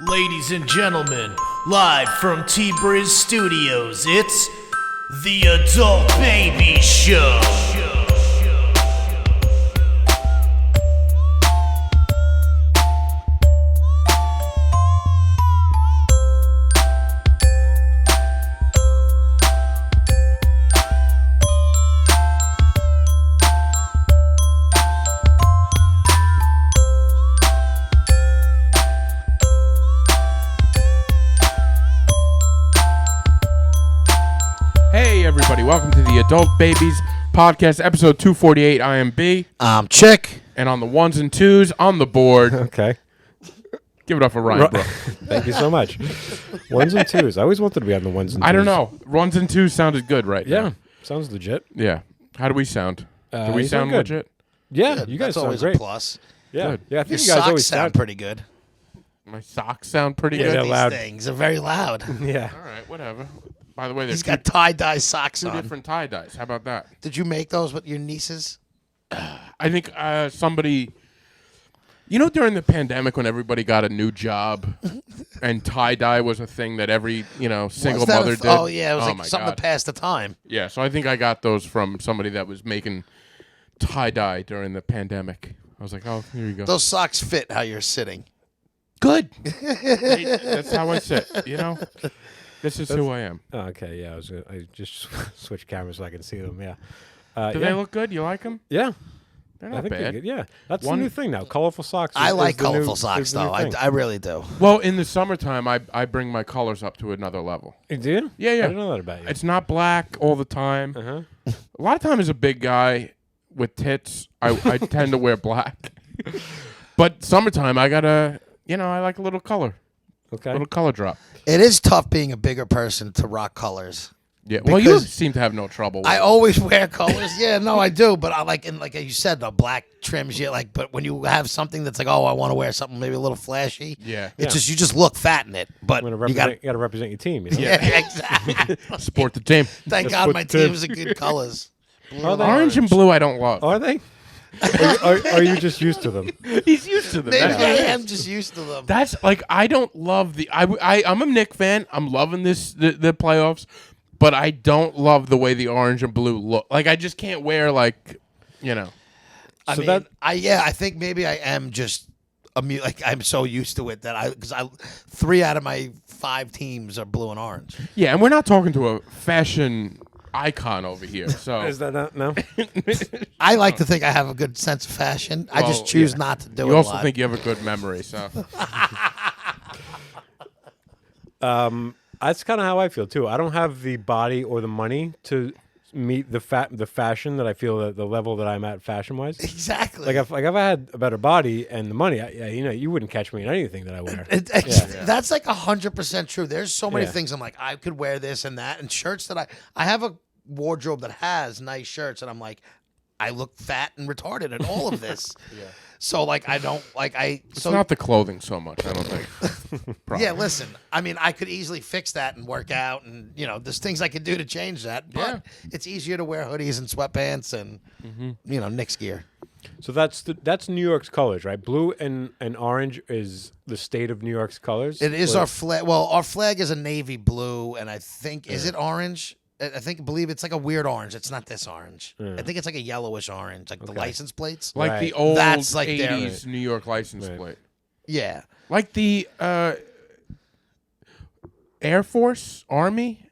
Ladies and gentlemen, live from T-Briz Studios, it's the Adult Baby Show. Hey everybody, welcome to the Adult Babies Podcast, episode 248. I am B. I'm Chick. And on the ones and twos, on the board. Okay. Give it up for Ryan, bro. Thank you so much. Ones and twos. I always wanted to be on the ones and twos. I don't know. Ones and twos sounded good right Yeah. now. Sounds legit. Yeah. How do we sound? Do we you sound sound good. legit? Yeah, you guys That's sound always great. a plus. Yeah. Good. Yeah, I think Your you guys socks always sound pretty good. My socks sound pretty Yeah, good? they're These loud. things are very loud. Yeah. All right, whatever. By the way, there's He's got tie-dye socks two on. different tie-dyes. How about that? Did you make those with your nieces? I think somebody... You know, during the pandemic when everybody got a new job and tie-dye was a thing that every, single Was that mother did? Oh, yeah. It was my like something God. to pass the time. Yeah, so I think I got those from somebody that was making tie-dye during the pandemic. I was like, oh, here you go. Those socks fit how you're sitting. Good. That's how I sit, This is who I am. Oh, okay, yeah. I just switched cameras so I can see them, yeah. Do yeah. they look good? You like them? Yeah. They're I not think they're bad. good. Yeah. That's One- the new thing now. Colorful socks. I like is the new- colorful socks, is the new though. thing. I really do. Well, in the summertime, I bring my colors up to another level. You do? Yeah, yeah. I didn't know that about you. It's not black all the time. Uh-huh. A lot of time as a big guy with tits, I tend to wear black. But summertime, I gotta, I like a little color. Okay. Little color drop. It is tough being a bigger person to rock colors. Yeah. Well, you Because seem to have no trouble with I it. always wear colors. Yeah, no, I do. But I like, and like you said, the black trims. Yeah, like, but when you have something that's like, oh, I want to wear something maybe a little flashy. Yeah. It's just you just look fat in it. But You you got got to represent your team. You know? yeah, exactly. Support the team. Thank Let's God put my the- teams are good colors. Blue Are and they? Orange and blue, I don't love. Are they? Are you just used to them? He's used to them. Maybe That's, I am just used to them. that's like I don't love the. I'm a Knick fan. I'm loving the playoffs, but I don't love the way the orange and blue look. Like I just can't wear like. I So mean, that- I think maybe I am just like I'm so used to it that because 3 out of my 5 teams are blue and orange. Yeah, and we're not talking to a fashion icon over here. So Is that not? No? I like to think I have a good sense of fashion. I just Well, choose yeah. not to do it. you also a lot. think you have a good memory. So That's kind of how I feel too. I don't have the body or the money to meet the fashion that I feel that the level that I'm at fashion wise. exactly. Like if I had a better body and the money, you wouldn't catch me in anything that I wear. That's like 100% true. There's so many Yeah. things I'm like I could wear this and that, and shirts that I have a wardrobe that has nice shirts, and I'm like I look fat and retarded in all of this. So like I don't like I. it's So not the clothing so much. I don't think. yeah, listen. I mean, I could easily fix that and work out, and there's things I could do to change that. But Yeah. it's easier to wear hoodies and sweatpants and Knicks gear. So that's New York's colors, right? Blue and orange is the state of New York's colors. It is Or- our flag. Well, our flag is a navy blue, and I think is it orange? I believe it's like a weird orange. It's not this orange. I think it's like a yellowish orange, like the license plates. Like Right. the old That's like their- 80s New York license Right. plate. Yeah. Like the Air Force, Army.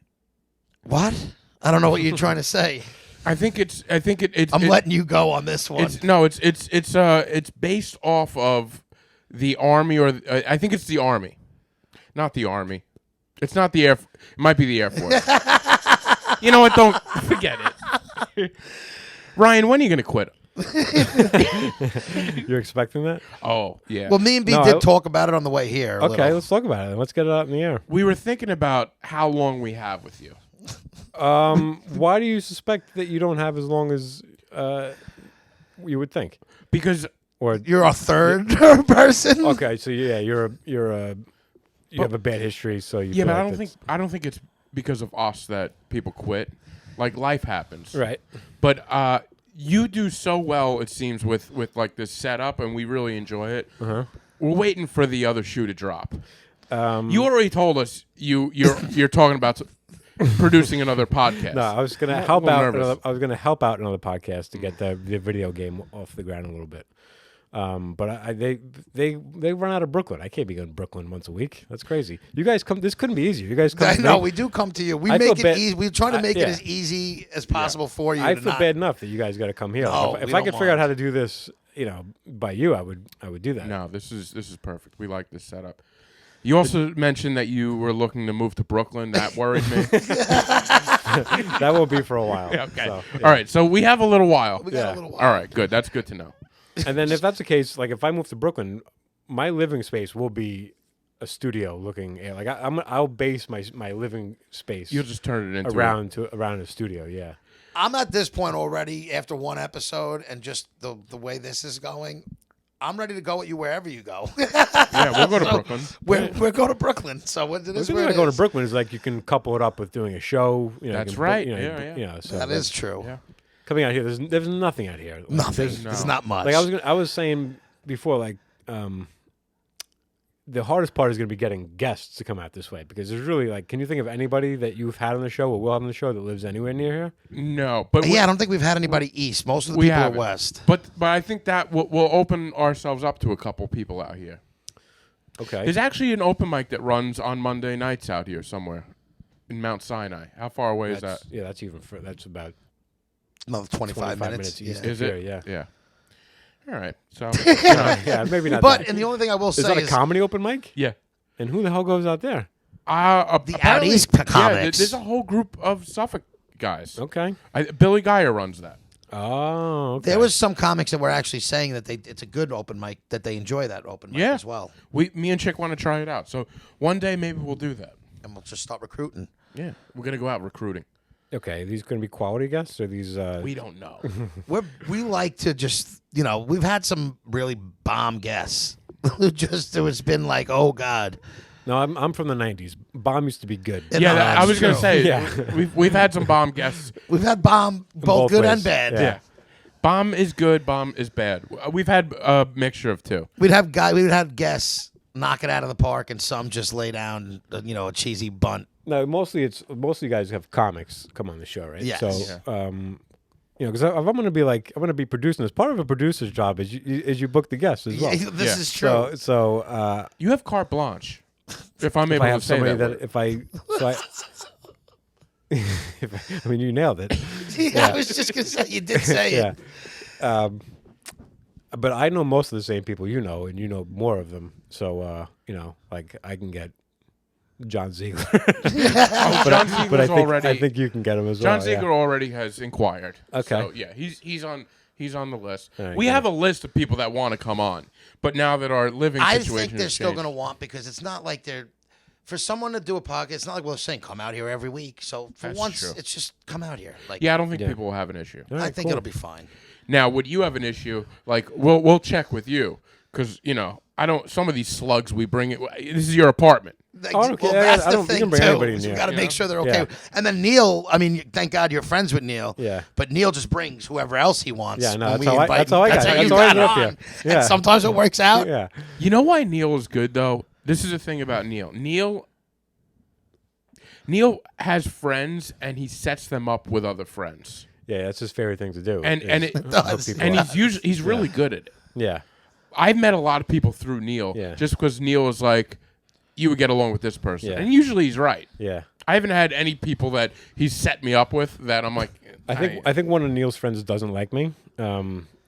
What? I don't know what you're trying to say. I think it's. I'm letting you go on this one. It's based off of the Army or I think it's the Army, not the Army. It's not the Air. It might be the Air Force. You know what? Don't forget it. Ryan, when are you gonna quit? You're expecting that? Oh yeah. Well, me and B No, did I- talk about it on the way here. a Okay, little. let's talk about it. Let's get it out in the air. we were thinking about how long we have with you. Why do you suspect that you don't have as long as you would think? Because Or You're a third person. okay, so yeah, you have a bad history, so you. yeah, feel but like I don't think it's because of us that people quit. Like life happens. right. But you do so well, it seems, with like this setup, and we really enjoy it. Uh-huh. We're waiting for the other shoe to drop. You already told us you're talking about producing another podcast. No, I was gonna I'm a help little out. nervous. I was gonna help out another podcast to get the video game off the ground a little bit. But they run out of Brooklyn. I can't be going to Brooklyn once a week. That's crazy. You guys come. This couldn't be easier. You guys come. I to know me. we do come to you. We I make feel it bad- easy. We're trying to make it yeah. as easy as possible for you. I to feel not- bad enough that you guys got to come here. No, Like, if we I don't could figure out mind. how to do this, by you, I would do that. No, this is perfect. We like this setup. You also mentioned that you were looking to move to Brooklyn. That worried me. That won't be for a while. Okay. So, All right. So we have a little while. We got Yeah. a little while. All right. Good. That's good to know. And then if that's the case, like if I move to Brooklyn, my living space will be a studio looking. Like I'll base my living space You'll just turn it into around a studio. Yeah. I'm at this point already after one episode and just the way this is going. I'm ready to go with you wherever you go. Yeah, we'll go to Brooklyn. We're going to Brooklyn. So what it The is thing where about it going to is. Brooklyn is like you can couple it up with doing a show. That's you can, right. Yeah. So That is true. Yeah. Coming out here, there's nothing out here. Like, Nothing. there's- There's not much. Like I was saying before, like the hardest part is going to be getting guests to come out this way because there's really like, can you think of anybody that you've had on the show or will have on the show that lives anywhere near here? No, but Yeah, I don't think we've had anybody east. Most of the we people are haven't. west. But I think that we'll open ourselves up to a couple people out here. Okay. There's actually an open mic that runs on Monday nights out here somewhere in Mount Sinai. How far away is that? Yeah, that's even further. That's about Another 25 minutes minutes. east. Yeah. Is Here, it? yeah. Yeah. All right. So Yeah, maybe not. But that. and the only thing I will Is say that a is comedy open mic? yeah. And who the hell goes out there? The Out East Yeah, comics. there's a whole group of Suffolk guys. Okay. Billy Geyer runs that. Oh, okay. there was some comics that were actually saying that it's a good open mic, that they enjoy that open mic Yeah. as well. Me and Chick want to try it out. So one day maybe we'll do that. And we'll just start recruiting. Yeah, we're gonna go out recruiting. Okay, these going to be quality guests or these? We don't know. We like to just, we've had some really bomb guests. It's been like, oh God. No, I'm from the '90s. Bomb used to be good. Yeah. Yeah, No, I that's was gonna true. say Yeah. we've had some bomb guests. We've had bomb, both both good ways. and bad. Yeah. Yeah, bomb is good, bomb is bad. We've had a mixture of two. We would have guests knock it out of the park and some just lay down, a cheesy bunt. No, mostly you guys have comics come on the show, right? Yes. So, because if I'm going to be producing this, part of a producer's job is you book the guests as well. This Yeah. is true. So You have carte blanche. If I'm if able I to have say somebody that, I mean, you nailed it. I was just going to say, you did say Yeah. it. But I know most of the same people you know, and you know more of them. So, like I can get John Ziegler. John Ziegler's but already. I think you can get him as John well. Ziegler already has inquired. Okay. So yeah, he's on the list. All right, We good. have a list of people that want to come on, but now that our living I situation think they're has still changed- going to want, because it's not like they're, for someone to do a podcast, it's not like we're saying come out here every week. So for That's once, true. it's just come out here. Like, Yeah, I don't think Yeah. people will have an issue. All I right, think cool. it'll be fine. Now, would you have an issue? Like, we'll check with you because I don't. Some of these slugs we bring it. This is your apartment. Like, I don't care. that's I the don't- you thing can bring too. anybody in is you here, got to you make know? sure they're okay. Yeah. And then Neil, I mean, thank God you're friends with Neil. Yeah. But Neil just brings whoever else he wants. Yeah, no, when that's we how I- invite that's how I him. got- That's how that's you how I got ended up on. here. Yeah. And sometimes it works out. Yeah. You know why Neil is good though? This is the thing about Neil. Neil has friends and he sets them up with other friends, Yeah, that's his favorite thing to do. and is it does. hook people and up. he's really good at it. Yeah. I've met a lot of people through Neil Yeah. just because Neil is like, you would get along with this person, Yeah. and usually he's right. Yeah. I haven't had any people that he's set me up with that I'm like. I think one of Neil's friends doesn't like me.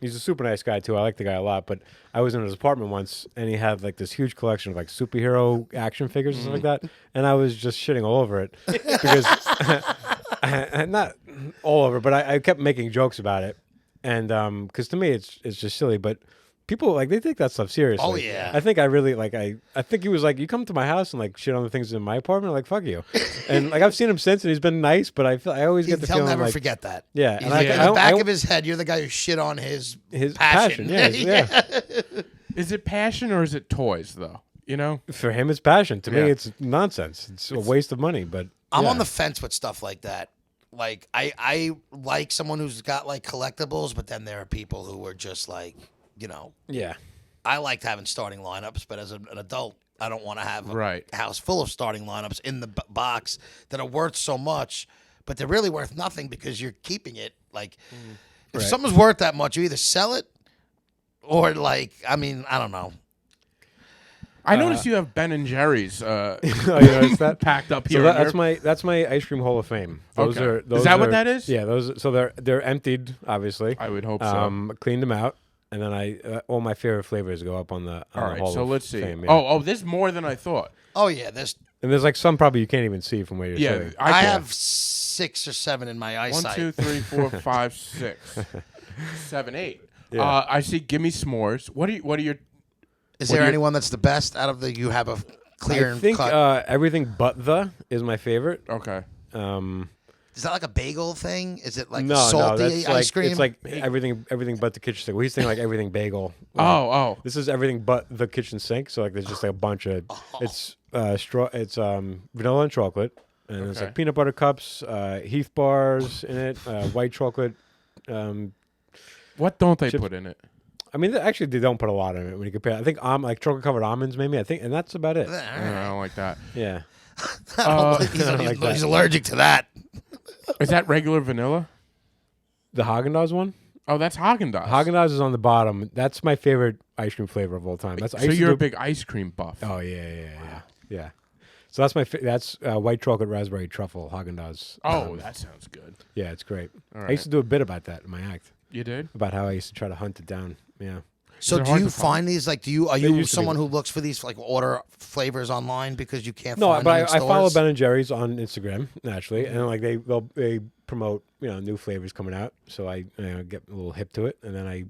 He's a super nice guy too. I like the guy a lot. But I was in his apartment once, and he had like this huge collection of like superhero action figures and stuff like that. And I was just shitting all over it because not all over, but I kept making jokes about it. And because to me it's just silly, but people like they take that stuff seriously. Oh, yeah. I think I really like I think he was like, you come to my house and like shit on the things in my apartment, like fuck you. And like I've seen him since, and he's been nice, but I always get the He'll feeling never like forget that. Yeah, He's and like, I- in I- the back I- of his head, you're the guy who shit on his his passion. yeah. Is it passion or is it toys though? You know, For him, it's passion. To Yeah. me, it's nonsense. It's a waste of money. But I'm yeah. on the fence with stuff like that. Like I like someone who's got like collectibles, but then there are people who are just like, yeah. I liked having starting lineups, but as an adult, I don't want to have a Right. house full of starting lineups in the box that are worth so much, but they're really worth nothing because you're keeping it. Like, if Right. something's worth that much, you either sell it or like, I mean, I don't know. I noticed you have Ben and Jerry's Oh, you noticed that? packed up So here. that's my ice cream hall of fame. Those Okay. are Is those that what are- that is? Yeah, those. So they're emptied, obviously. I would hope so. Cleaned them out, and then all my favorite flavors go up on the All the right, hall so of let's see. fame, yeah. Oh, there's more than I thought. Oh yeah, there's. And there's like some probably you can't even see from where you're Yeah, sitting. I can. have 6 or 7 in my 1, eyesight. 2, 3, 4, 5, 6, 7, 8. Yeah. I see. Give me s'mores. What are your? Is What there do you- anyone that's the best out of the? You have a clear I and think cut. everything but the is my favorite. Okay. Is that like a bagel thing? Is it like No, salty that's ice cream? It's like everything but the kitchen sink. Well, he's thinking like everything bagel. Oh. This is everything but the kitchen sink. So like there's just like a bunch of it's vanilla and chocolate, and it's Okay. like peanut butter cups, Heath bars in it, white chocolate. What don't they Chips. put in it? I mean, actually, they don't put a lot in it when you compare. I think like chocolate covered almonds, maybe. I think, and that's about it. I don't like that. Yeah. He's allergic to that. Is that regular vanilla? The Haagen-Dazs one. Oh, that's Haagen-Dazs. Haagen-Dazs is on the bottom. That's my favorite ice cream flavor of all time. That's I So used to you're a do- big ice cream buff. Oh yeah. So that's that's white chocolate raspberry truffle Haagen-Dazs. That sounds good. Yeah, it's great. All I used to do a bit about that in my act You did? about how I used to try to hunt it down. Yeah. So Is it do hard you to find? find these like? Are They you used to be. someone who looks for these like order flavors online because you can't No, find but them in I follow stores? Ben and Jerry's on Instagram naturally, and like they promote new flavors coming out, so I get a little hip to it, and then I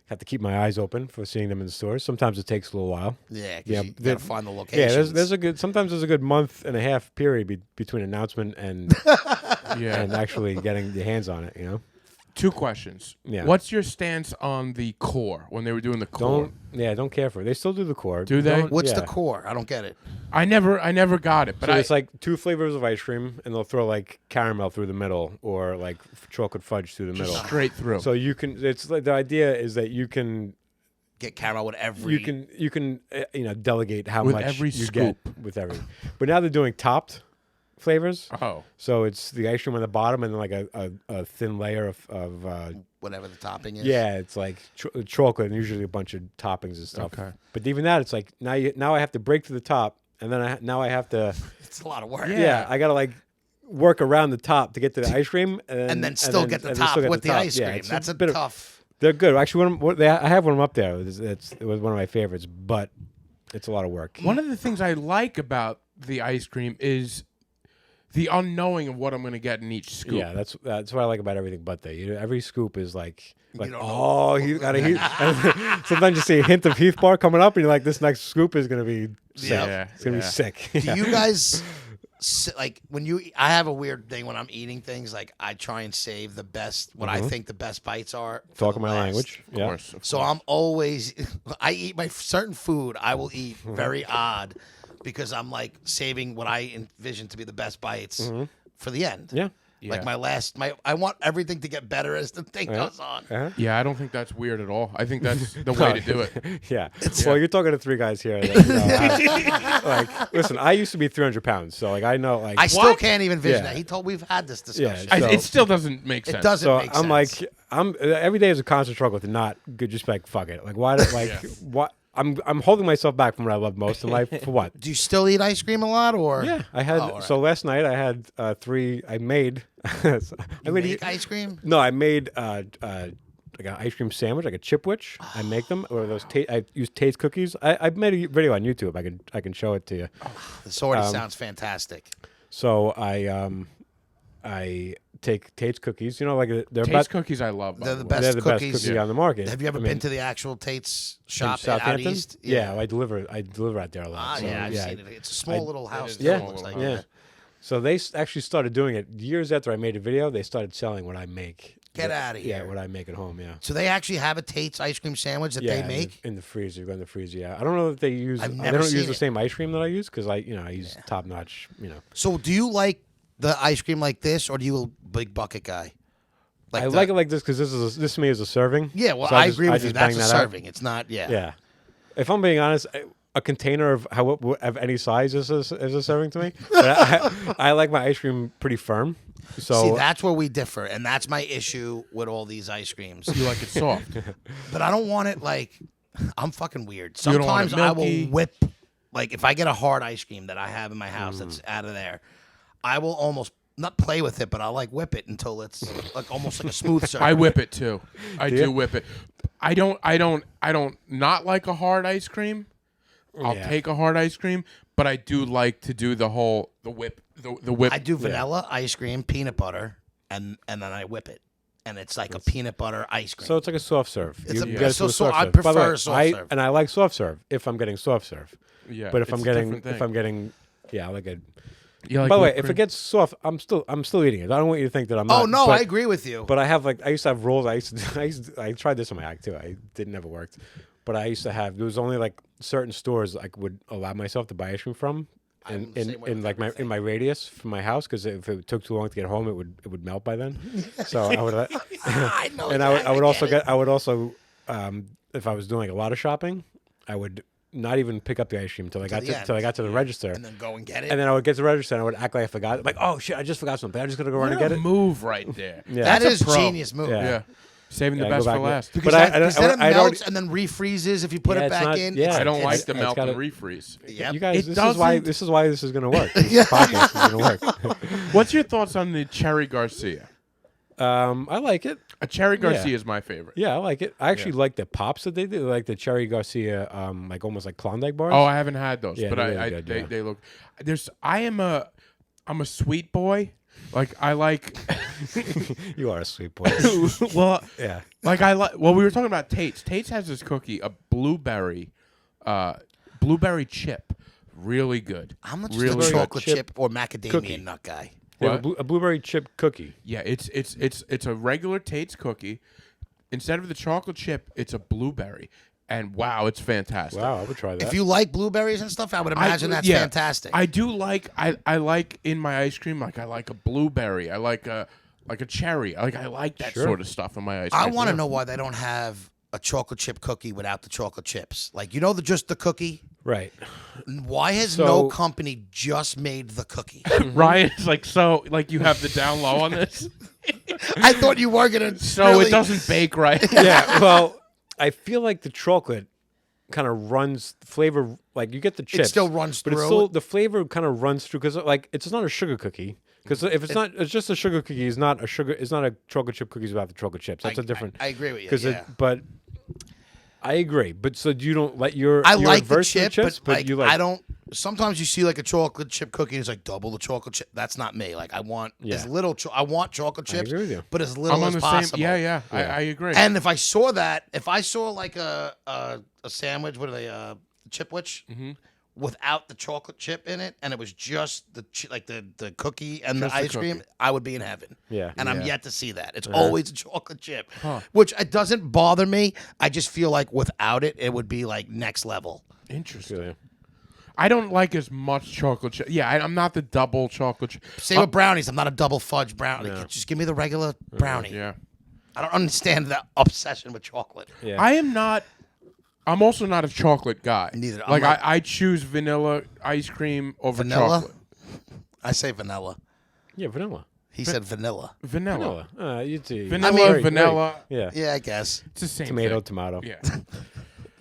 have to keep my eyes open for seeing them in the stores. Sometimes it takes a little while. Yeah, 'cause Yeah, you the- gotta find the locations. Yeah, there's a good sometimes there's a good month and a half period between announcement and Yeah. and actually getting your hands on it. You know, 2 questions. Yeah. What's your stance on the core when they were doing the core? don't care for it. They still do the core. Do they? Don't- What's yeah. the core? I don't get it. I never got it, but So it's like 2 flavors of ice cream, and they'll throw like caramel through the middle or like chocolate fudge through the middle. straight through. So you can. It's like the idea is that you can Get caramel with every. you can delegate how With much every you get scoop. with every. But now they're doing topped flavors. oh. So it's the ice cream on the bottom and then like a thin layer of whatever the topping is. yeah, it's like chocolate and usually a bunch of toppings and stuff. Okay. But even that, it's like now I have to break to the top and then now I have to It's a lot of work. yeah I gotta like work around the top to get to the ice cream And then still get the top with the ice cream. it's That's a bit of- tough. They're good. Actually, I have one up there. It was one of my favorites, but it's a lot of work. One of the things I like about the ice cream is the unknowing of what I'm going to get in each scoop. Yeah, that's what I like about everything but that. Every scoop is like don't know. oh, he's got a Heath. Sometimes you see a hint of Heath bar coming up, and you're like, this next scoop is gonna be sick. Yeah, It's gonna yeah. be sick. Do you guys like when you? I have a weird thing when I'm eating things. Like I try and save the best, what I think the best bites are. for Talking the my last. language? Of course. of So course. I'm always, I eat my certain food. I will eat very odd because I'm like saving what I envision to be the best bites for the end. Yeah. Like Yeah. I want everything to get better as the thing goes on. Uh-huh. Yeah, I don't think that's weird at all. I think that's the way to do it. Yeah. Well, you're talking to 3 guys here. That, like, listen, I used to be 300 pounds, so like I know, like I still can't even envision Yeah. that. He told we've had this Yeah, discussion. so- It still doesn't make sense. It doesn't so make I'm sense. like every day is a constant struggle to not good. Just like fuck it. Like why? Like Yeah. what? I'm holding myself back from what I love most in life for what? Do you still eat ice cream a lot, or Yeah, I had. Oh, all right. So last night I had 3. I made. I you made make ice cream? No, I made like an ice cream sandwich, like a chipwich. I make them, or those. I use Tate's cookies. I made a video on YouTube. I can show it to you. This already sounds fantastic. So I take Tate's cookies. You know, like they're Taste about, cookies I love. by They're the the way. best they're the best cookies. cookie on the market. Have you ever I been mean, to the actual Tate's in shop out Southampton? east? Yeah, I deliver out there a lot. Ah, so, yeah, I've seen it. It's a small little house. is too, Yeah, it looks like. yeah. So they actually started doing it years after I made a video. They started selling what I make. Get outta Yeah, here. what I make at home. Yeah. So they actually have a Tate's ice cream sandwich that Yeah, they make? in the freezer. You go in the freezer. Yeah, I don't know that they use. I've They never don't seen use the it. same ice cream that I use because I use top notch. So do you like the ice cream like this, or do you a big bucket guy? I the- like it like this because this to me is a serving. Yeah, well, So I just- agree with just you. That's bang a that out. serving. It's not, yeah. Yeah. If I'm being honest, a container of any size is a serving to me. But I like my ice cream pretty firm. So See, that's where we differ, and that's my issue with all these ice creams. You like it soft. But I don't want it like I'm fucking weird. You don't want it Sometimes I will milky. whip, like if I get a hard ice cream that I have in my house that's out of there, I will almost not play with it, but I'll like whip it until it's like almost like a smooth surface. I whip it too. I do whip it. I don't not like a hard ice cream. I'll Yeah. take a hard ice cream, but I do like to do the whip. The whip. I do vanilla ice cream, peanut butter, and then I whip it, and it's like a peanut butter ice cream. So it's like a soft serve. It's a- You guys so- do a so soft I serve. By the prefer way, a soft serve. And I like soft serve if I'm getting soft serve. Yeah, But if it's I'm a getting different thing. yeah, I like it. You like By the way, whipped if it cream? gets soft, I'm still eating it. I don't want you to think that I'm not. Oh no, but, I agree with you. But I used to have rolls. I tried this on my act too. It never worked. But I used to have. There was only like certain stores I would allow myself to buy ice cream from, I'm the same way in with like everything. in my radius from my house, because if it took too long to get home, it would melt by then. So I would. I know. And I would also if I was doing a lot of shopping, I would not even pick up the ice cream until I got the to end. the register. and then go and get it. And then I would get to the register and I would act like I forgot. Like, oh shit, I just forgot something. I just gotta go run and What get a it. move right there. Yeah. that That's is a pro. genius move. Yeah. Yeah. Saving the Yeah, best go for back last. Because But then it I'd melts already- and then refreezes if you put Yeah, it it's back not- in. yeah. I don't It's- like the it's melt gotta- and refreeze. Yep. You guys, It this is why this is gonna work. This podcast is gonna work. What's your thoughts on the Cherry Garcia? I like it. A Cherry Garcia is my favorite. Yeah, I like it. I actually like the pops that they did, like the Cherry Garcia, like almost like Klondike bars. Oh, I haven't had those, Yeah, but they're really good, they look. I'm a sweet boy. Like I like. You are a sweet boy. Well, Yeah. like I like. Well, we were talking about Tate's. Tate's has this cookie, a blueberry chip, really good. I'm not just really a good. chocolate chip chip or macadamia cookie. nut guy. They have What? a blueberry chip cookie. Yeah, it's a regular Tate's cookie. Instead of the chocolate chip, it's a blueberry, and wow, it's fantastic. Wow, I would try that. If you like blueberries and stuff, I would imagine that's yeah, fantastic. I do like I like in my ice cream, like I like a blueberry, I like a cherry, I like that Sure. sort of stuff in my ice cream. I want to know why they don't have a chocolate chip cookie without the chocolate chips. Like just the cookie. right. Why has So- no company just made the cookie? Ryan's like you have the down low on this, I thought you were gonna. so really- it doesn't bake right. Yeah. Well, I feel like the chocolate kind of runs flavor. Like you get the chips, still runs but it's through. still the flavor kind of runs through because like it's not a sugar cookie. Because if it's just a sugar cookie. It's not a chocolate chip cookies without the chocolate chips. That's a different. I agree with you. 'cause Yeah. but I agree. But so you don't like you're I you're like the adverse to chip, chips, but like, you like I don't. Sometimes you see like a chocolate chip cookie, and it's like double the chocolate chip. That's not me. Like I want as little. I want chocolate chips, agree with you. but as little I'm on as the possible. same. Yeah. I agree. And if I saw like a sandwich, what are they? Chipwich, without the chocolate chip in it, and it was just the the cookie and Just the the ice cream, cookie. I would be in heaven. Yeah. And I'm Yeah. yet to see that. It's always a chocolate chip, which it doesn't bother me. I just feel like without it, it would be like next level. Interesting. Yeah. I don't like as much chocolate chip. Yeah, I'm not the double chocolate chip. Same with brownies. I'm not a double fudge brownie. Just give me the regular brownie. Yeah. I don't understand that obsession with chocolate. Yeah. I'm also not a chocolate guy. Neither. I'm Like not- I choose vanilla ice cream over Vanilla? chocolate. I say vanilla. Yeah, vanilla. He said vanilla. Vanilla. You'd see. Vanilla, mean- vanilla. Yeah. Yeah, I guess. It's the same Tomato, thing. tomato. Yeah.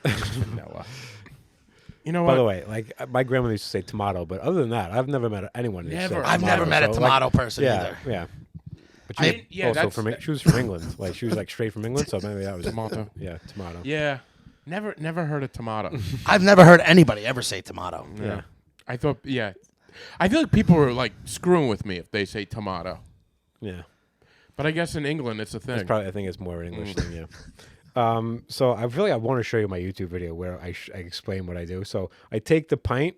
Vanilla. You know By what? the way, like my grandmother used to say tomato, but other than that, I've never met anyone. Who Never. said I've never met a so, tomato person yeah, either. Yeah, but I she mean, yeah, also that's- from she was from England. Like she was like straight from England, so maybe that was Tomato. Yeah, tomato. Yeah. Never heard of tomato. I've never heard anybody ever say tomato. Yeah. I thought, yeah. I feel like people are like screwing with me if they say tomato. Yeah. But I guess in England it's a thing. It's probably I think it's more an English thing. Yeah. So I feel like I want to show you my YouTube video where I explain what I do. So I take the pint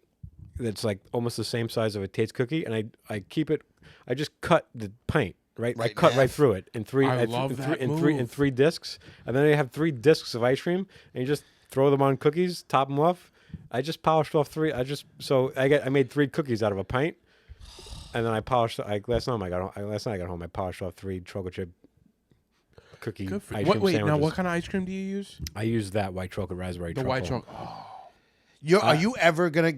that's like almost the same size of a Tate's cookie, and I keep it. I just cut the pint. Right, I Right in cut right half. through it in three. I in love three, that in move. three discs, and then I have 3 discs of ice cream, and you just throw them on cookies, top them off. I just polished off 3. I made 3 cookies out of a pint, and then I polished. Last night I got home. I polished off 3 chocolate chip cookie Good for ice you. cream Wait, sandwiches. now what kind of ice cream do you use? I use that white chocolate raspberry. The truffle. white chocolate. Oh, Are you ever gonna?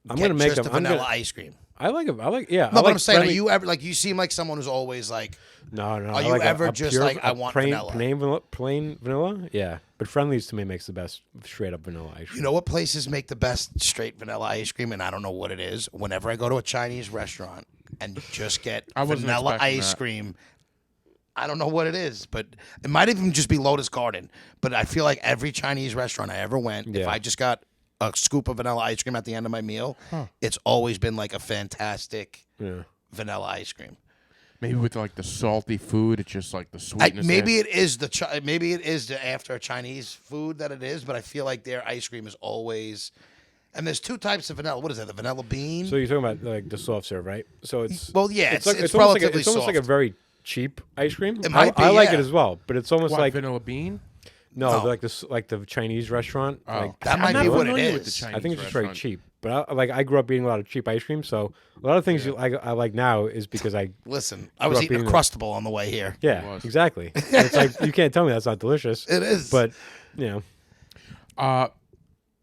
I'm get gonna make just them. a vanilla ice cream. I like it. I like. Yeah. No, I but like I'm saying, friendly- are you ever like? You seem like someone who's always like. No. Are I you like ever a just pure, like, I a want plain, vanilla? Plain vanilla? Yeah. But Friendly's to me makes the best straight up vanilla ice cream. You know what places make the best straight vanilla ice cream, and I don't know what it is. Whenever I go to a Chinese restaurant and you just get I wasn't vanilla expecting ice that. cream, I don't know what it is, but it might even just be Lotus Garden. But I feel like every Chinese restaurant I ever went, if Yeah. I just got a scoop of vanilla ice cream at the end of my meal, it's always been like a fantastic vanilla ice cream. Maybe with like the salty food, it's just like the sweetness. Maybe it is maybe it is the after Chinese food that it is, but I feel like their ice cream is always. And there's two types of vanilla. What is that? The vanilla bean. So you're talking about like the soft serve, right? So it's Well, yeah, it's almost like relatively it's almost like a soft. very cheap ice cream. It might be, I like yeah. it as well, but it's almost What, like vanilla bean. no, No. like this, like the Chinese restaurant. Like, That I'm might not be what it familiar with the is. Chinese I think it's just very restaurant. cheap. But I grew up eating a lot of cheap ice cream, so a lot of things I like now is because I Listen, I was up eating a eating Crustable on the way here. yeah was. exactly. It's like you can't tell me that's not delicious. It is. But you know,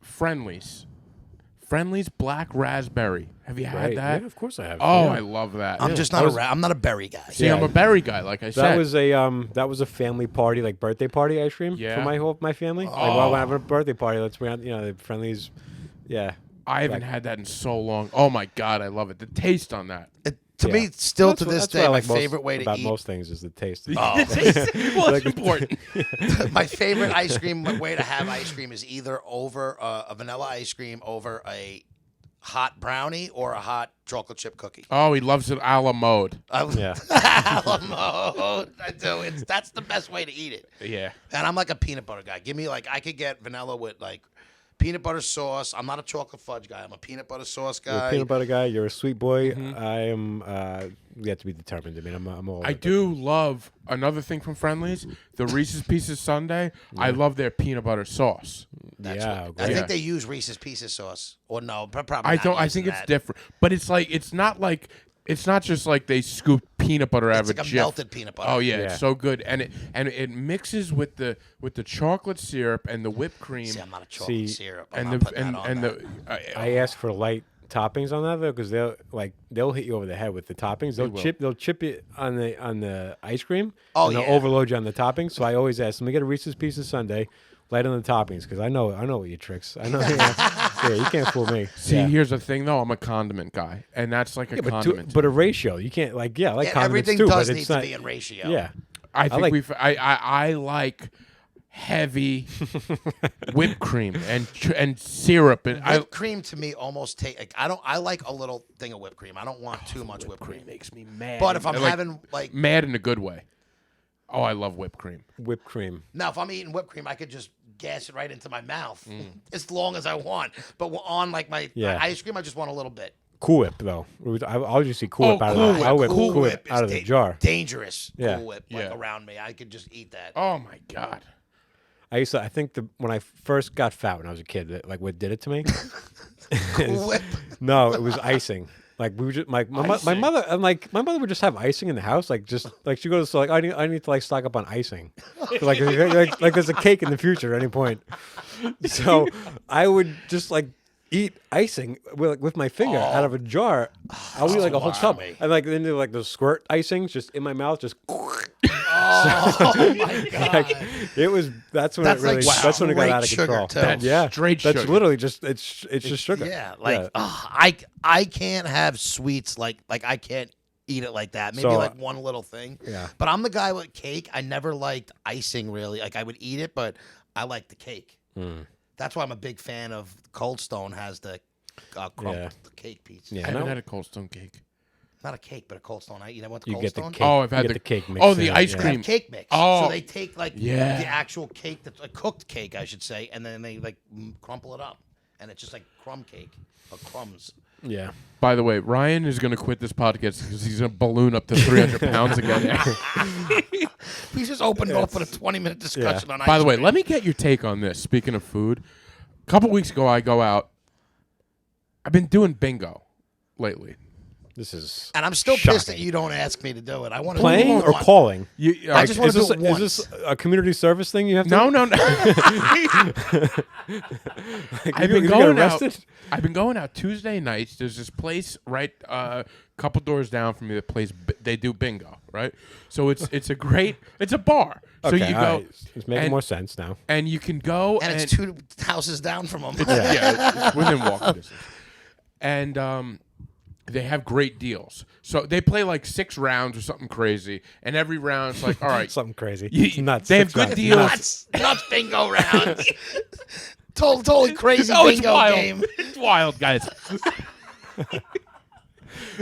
Friendly's black raspberry. Have you had right? that? Yeah, of course I have. Oh, yeah. I love that. I'm just I not was- I'm not a berry guy. See, Yeah. I'm a berry guy, like I said. That was a family party, like birthday party ice cream Yeah. for my family. Like, well, when I have a birthday party, let's bring out, the Friendlies. Yeah. I haven't had that in so long. Oh my god, I love it. The taste on that. To Yeah. me, still That's to what- this that's what day, I my like most favorite way to about eat. most things is the taste. Oh. Well, it's important. My favorite ice cream way to have ice cream is either over a vanilla ice cream over a hot brownie or a hot chocolate chip cookie. Oh, he loves it a la mode. Yeah. I do. That's the best way to eat it. Yeah. And I'm like a peanut butter guy. Give me I could get vanilla with like peanut butter sauce. I'm not a chocolate fudge guy. I'm a peanut butter sauce You're a guy. peanut butter guy. You're a sweet boy. Mm-hmm. I am. You have to be determined. I mean, I'm all. I do love another thing from Friendly's, the Reese's Pieces Sundae. I love their peanut butter sauce. That's Yeah, what, great. I Yeah. think they use Reese's Pieces sauce. Or no, probably I not don't. I using think it's that. different, but it's like it's not just like they scoop peanut butter out It's of like a a Jif. melted peanut butter. Oh yeah, Yeah. it's so good, and it mixes with the chocolate syrup and the whipped cream. See, I'm not a chocolate See, syrup. I'm and not the putting and, that on and that. the I ask for light toppings on that though, because they'll hit you over the head with the toppings. They'll chip it on the ice cream. Oh, and they'll yeah. overload you on the toppings. So I always ask them to get a Reese's Pieces Sundae, light on the toppings, because I know what your tricks. I know. Yeah, you can't fool me. See, yeah. here's the thing though. I'm a condiment guy, and that's like a Yeah, condiment. but a ratio. You can't I like Yeah, condiments everything too, does but need it's to not. be in ratio. Yeah. I think like- I like heavy whipped cream and syrup and Whipped cream to me almost I like a little thing of whipped cream. I don't want too much whipped cream. makes me mad. But if I'm Like, having like mad in a good way. Oh, I love whipped cream. Whipped cream. now, if I'm eating whipped cream, I could just gas it right into my mouth Mm. as long as I want. But on like my Yeah. ice cream, I just want a little bit. Cool Whip though. I'll just see Cool Oh, Whip out Cool of the Whip. I'll whip Cool Cool Whip Whip out of is the jar. Dangerous. Yeah. Cool Whip Yeah. around me. I could just eat that. Oh my god. I think when I first got fat when I was a kid, like what did it to me? Cool Whip. No, it was icing. Like we were just my Icing. mother and like my mother would just have icing in the house, like just like she goes like I need to like stock up on icing, like there's a cake in the future at any point. So I would just like eat icing with my finger out of a jar. I'll eat like a whole tub, me. and like then do like those squirt icings just in my mouth, just. Oh my god. Like, it was that's when That's it really like that's when it got straight out of sugar, control. too. That's yeah, straight that's sugar. literally just it's just sugar. Yeah, like I can't have sweets like I can't eat it like that. Maybe So, like one little thing. yeah. But I'm the guy with cake. I never liked icing really. Like I would eat it, but I like the cake. That's why I'm a big fan of Cold Stone has the Yeah. the cake pizza. Yeah. I haven't no. had a Cold Stone cake. Not a cake, but a Cold Stone. You know what the You Cold get the Stone? cake. Oh, I've had you get the cake mix. Oh, in the it, ice yeah. They cream. have cake mix. Oh. So they take like Yeah. the actual cake, that's a cooked cake, I should say, and then they like crumple it up, and it's just like crumb cake or crumbs. Yeah. By the way, Ryan is going to quit this podcast because he's going to balloon up to 300 pounds again. We just opened up with a 20-minute discussion on ice By the way, cream. let me get your take on this. Speaking of food, a couple weeks ago, I go out. I've been doing bingo lately. This is And I'm still pissed that shocking. you don't ask me to do it. I want to Playing or calling. I just wanna is do this, it is this a community service thing you have to No, no, no. I've been you going got out. arrested? I've been going out Tuesday nights. There's this place right a couple doors down from me that plays. They do bingo, right? So it's a bar. So Okay, you all go. right. It's making and- more sense now. And you can go and it's 2 houses down from them. yeah, it's within walking distance. And they have great deals. So they play like 6 rounds or something crazy, and every round's like, all right, Something crazy. You- It's nuts. they have It's good nuts. deals. Nuts bingo rounds. Totally crazy oh, it's bingo wild. game. It's wild, guys.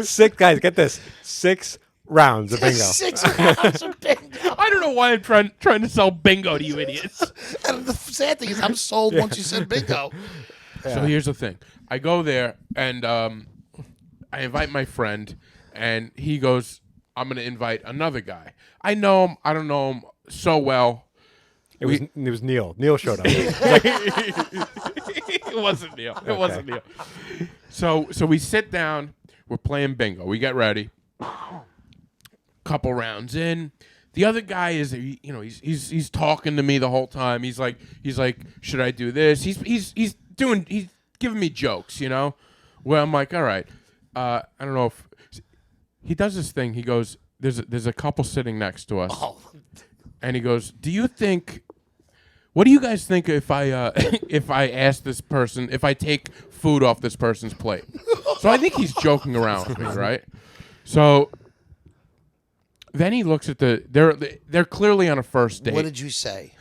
6 guys, get this. 6 rounds of bingo. 6 rounds of bingo. I don't know why I'm trying to sell bingo to you idiots. And the sad thing is, I'm sold once you said bingo. So here's the thing. I go there and I invite my friend, and he goes, I'm going to invite another guy. I know him. I don't know him so well. It was Neil. Neil showed up. It wasn't Neil. It wasn't Neil. So we sit down. We're playing bingo. We get ready. Couple rounds in. The other guy is, he's talking to me the whole time. He's like, should I do this? He's giving me jokes, Well, I'm like, all right. I don't know if he does this thing. He goes, there's a couple sitting next to us, and he goes, what do you guys think if I ask this person if I take food off this person's plate? So I think he's joking around with me, right? So then he looks at they're clearly on a first date. What did you say?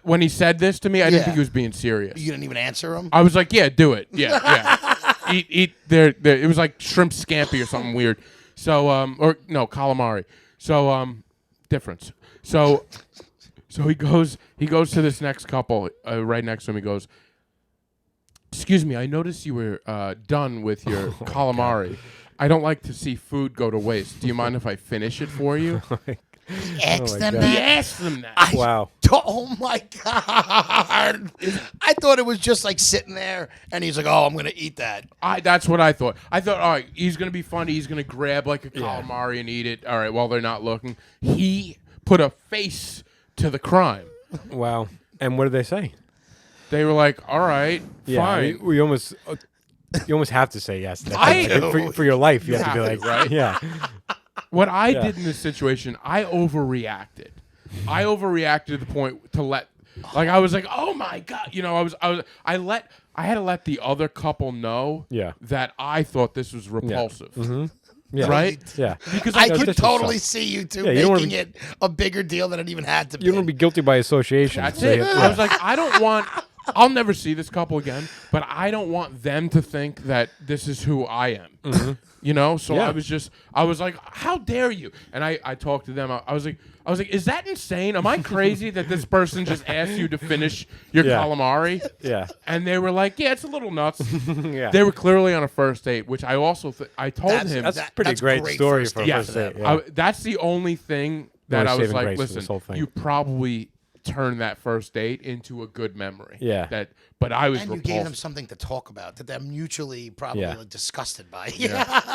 When he said this to me, I didn't Yeah. think he was being serious. You didn't even answer him? I was like, yeah, do it. Yeah. Eat it was like shrimp scampi or something weird. So or no, calamari. So difference. So he goes to this next couple right next to him. He goes, "Excuse me, I noticed you were done with your calamari. I don't like to see food go to waste. Do you mind if I finish it for you?" Ask them God. He that? asked them that. Wow. Oh my God. I thought it was just like sitting there and he's like, oh, I'm going to eat that. That's what I thought. I thought, all right, he's going to be funny. He's going to grab like a calamari and eat it. All right, while they're not looking. He put a face to the crime. Wow. And what did they say? They were like, all right, Yeah, fine. we almost have to say yes. I for your life, you have to be have like, to, right? Yeah. What I did in this situation, I overreacted. I overreacted to the point to I was like, oh my God, I had to let the other couple know that I thought this was repulsive. Yeah. Right? Yeah. Because I That's could just totally sucks. see you two Yeah, you don't wanna making it a bigger deal than it even had to be. You don't want to be guilty by association. That's So it. you- I was like, I'll never see this couple again, but I don't want them to think that this is who I am. So Yeah. I was like, how dare you? And I talked to them. I was like, is that insane? Am I crazy that this person just asked you to finish your Yeah. calamari? Yeah. And they were like, yeah, it's a little nuts. Yeah. They were clearly on a first date, which I also I told him. That's That- a pretty that's great great story first for a date. first date. Yeah. That's the only thing that No I was saving like, grace for this listen, whole thing. you probably turn that first date into a good memory. Yeah. But I was And you repulsed. gave them something to talk about that they're mutually probably Yeah. like, disgusted by.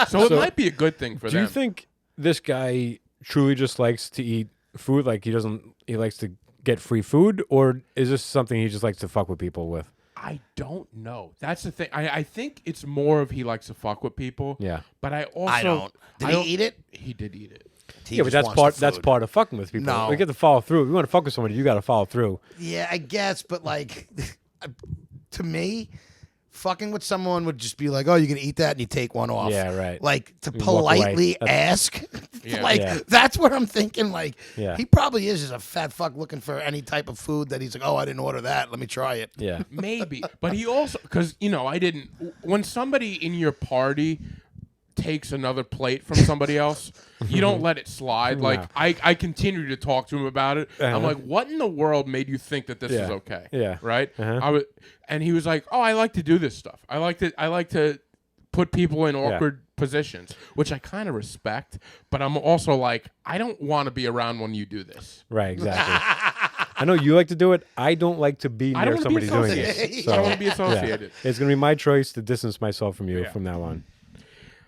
So it might be a good thing for Do them. you think this guy truly just likes to eat food? Like he likes to get free food, or is this something he just likes to fuck with people with? I don't know. That's the thing. I think it's more of he likes to fuck with people. Yeah. But I also I don't. Did he eat it? He did eat it. He Yeah, but just wants the that's food. part of fucking with people. No. You get to follow through. If you want to fuck with somebody, you got to follow through. Yeah, I guess, but like, to me, fucking with someone would just be like, "Oh, you're gonna eat that," and you take one off. Yeah, right. Like to You walk away. politely That's- ask. Yeah. Like Yeah. that's what I'm thinking. Like Yeah. he probably is just a fat fuck looking for any type of food that he's like, "Oh, I didn't order that. Let me try it." Yeah. Maybe. But he also, because, I didn't, when somebody in your party takes another plate from somebody else, you don't let it slide. No. Like, I continue to talk to him about it. I'm Uh-huh. like, what in the world made you think that this Yeah. is okay? Yeah. Right? Uh-huh. And he was like, oh, I like to do this stuff. I like to put people in awkward positions, which I kind of respect, but I'm also like, I don't want to be around when you do this. Right, exactly. I know you like to do it. I don't like to be I near don't want to be somebody doing associated. it. I don't want So to be yeah. associated. It's going to be my choice to distance myself from you Yeah. from now on.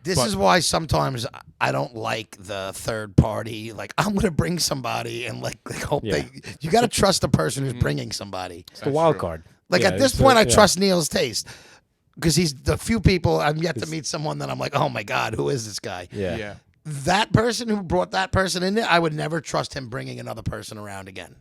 This But- is why sometimes I don't like the third party. Like, I'm gonna bring somebody and like hope Yeah. you got to trust the person who's bringing somebody. It's the wild true. card. Like Yeah, at this it's point, I yeah. trust Neil's taste because he's the few people I've yet to meet someone that I'm like, oh my god, who is this guy? Yeah. Yeah. That person who brought that person in there, I would never trust him bringing another person around again.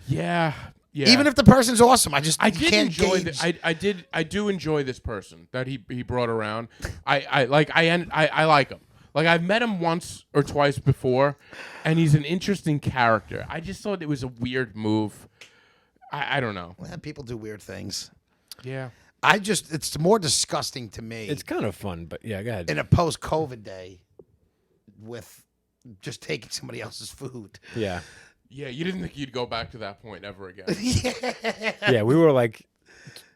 Yeah. Yeah. Even if the person's awesome, I I you did can't enjoy gauge. I do enjoy this person that he brought around. I like him. Like I've met him once or twice before, and he's an interesting character. I just thought it was a weird move. I don't know. Well, people do weird things. Yeah. It's more disgusting to me It's kind of fun, but yeah, go ahead. in a post-COVID day with just taking somebody else's food. Yeah. Yeah, you didn't think you'd go back to that point ever again. Yeah, we were like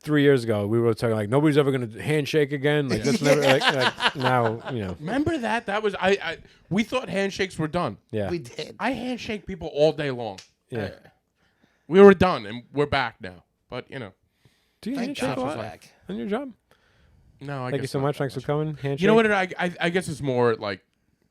3 years ago. We were talking like nobody's ever gonna handshake again. Like that's never like now. Remember that? That was we thought handshakes were done. Yeah. We did. I handshake people all day long. Yeah. We were done and we're back now. But Do you Thank handshake God a for lot that. on your job? no, I Thank you guess so not much. that Thanks for coming. Handshake. You know what? I guess it's more like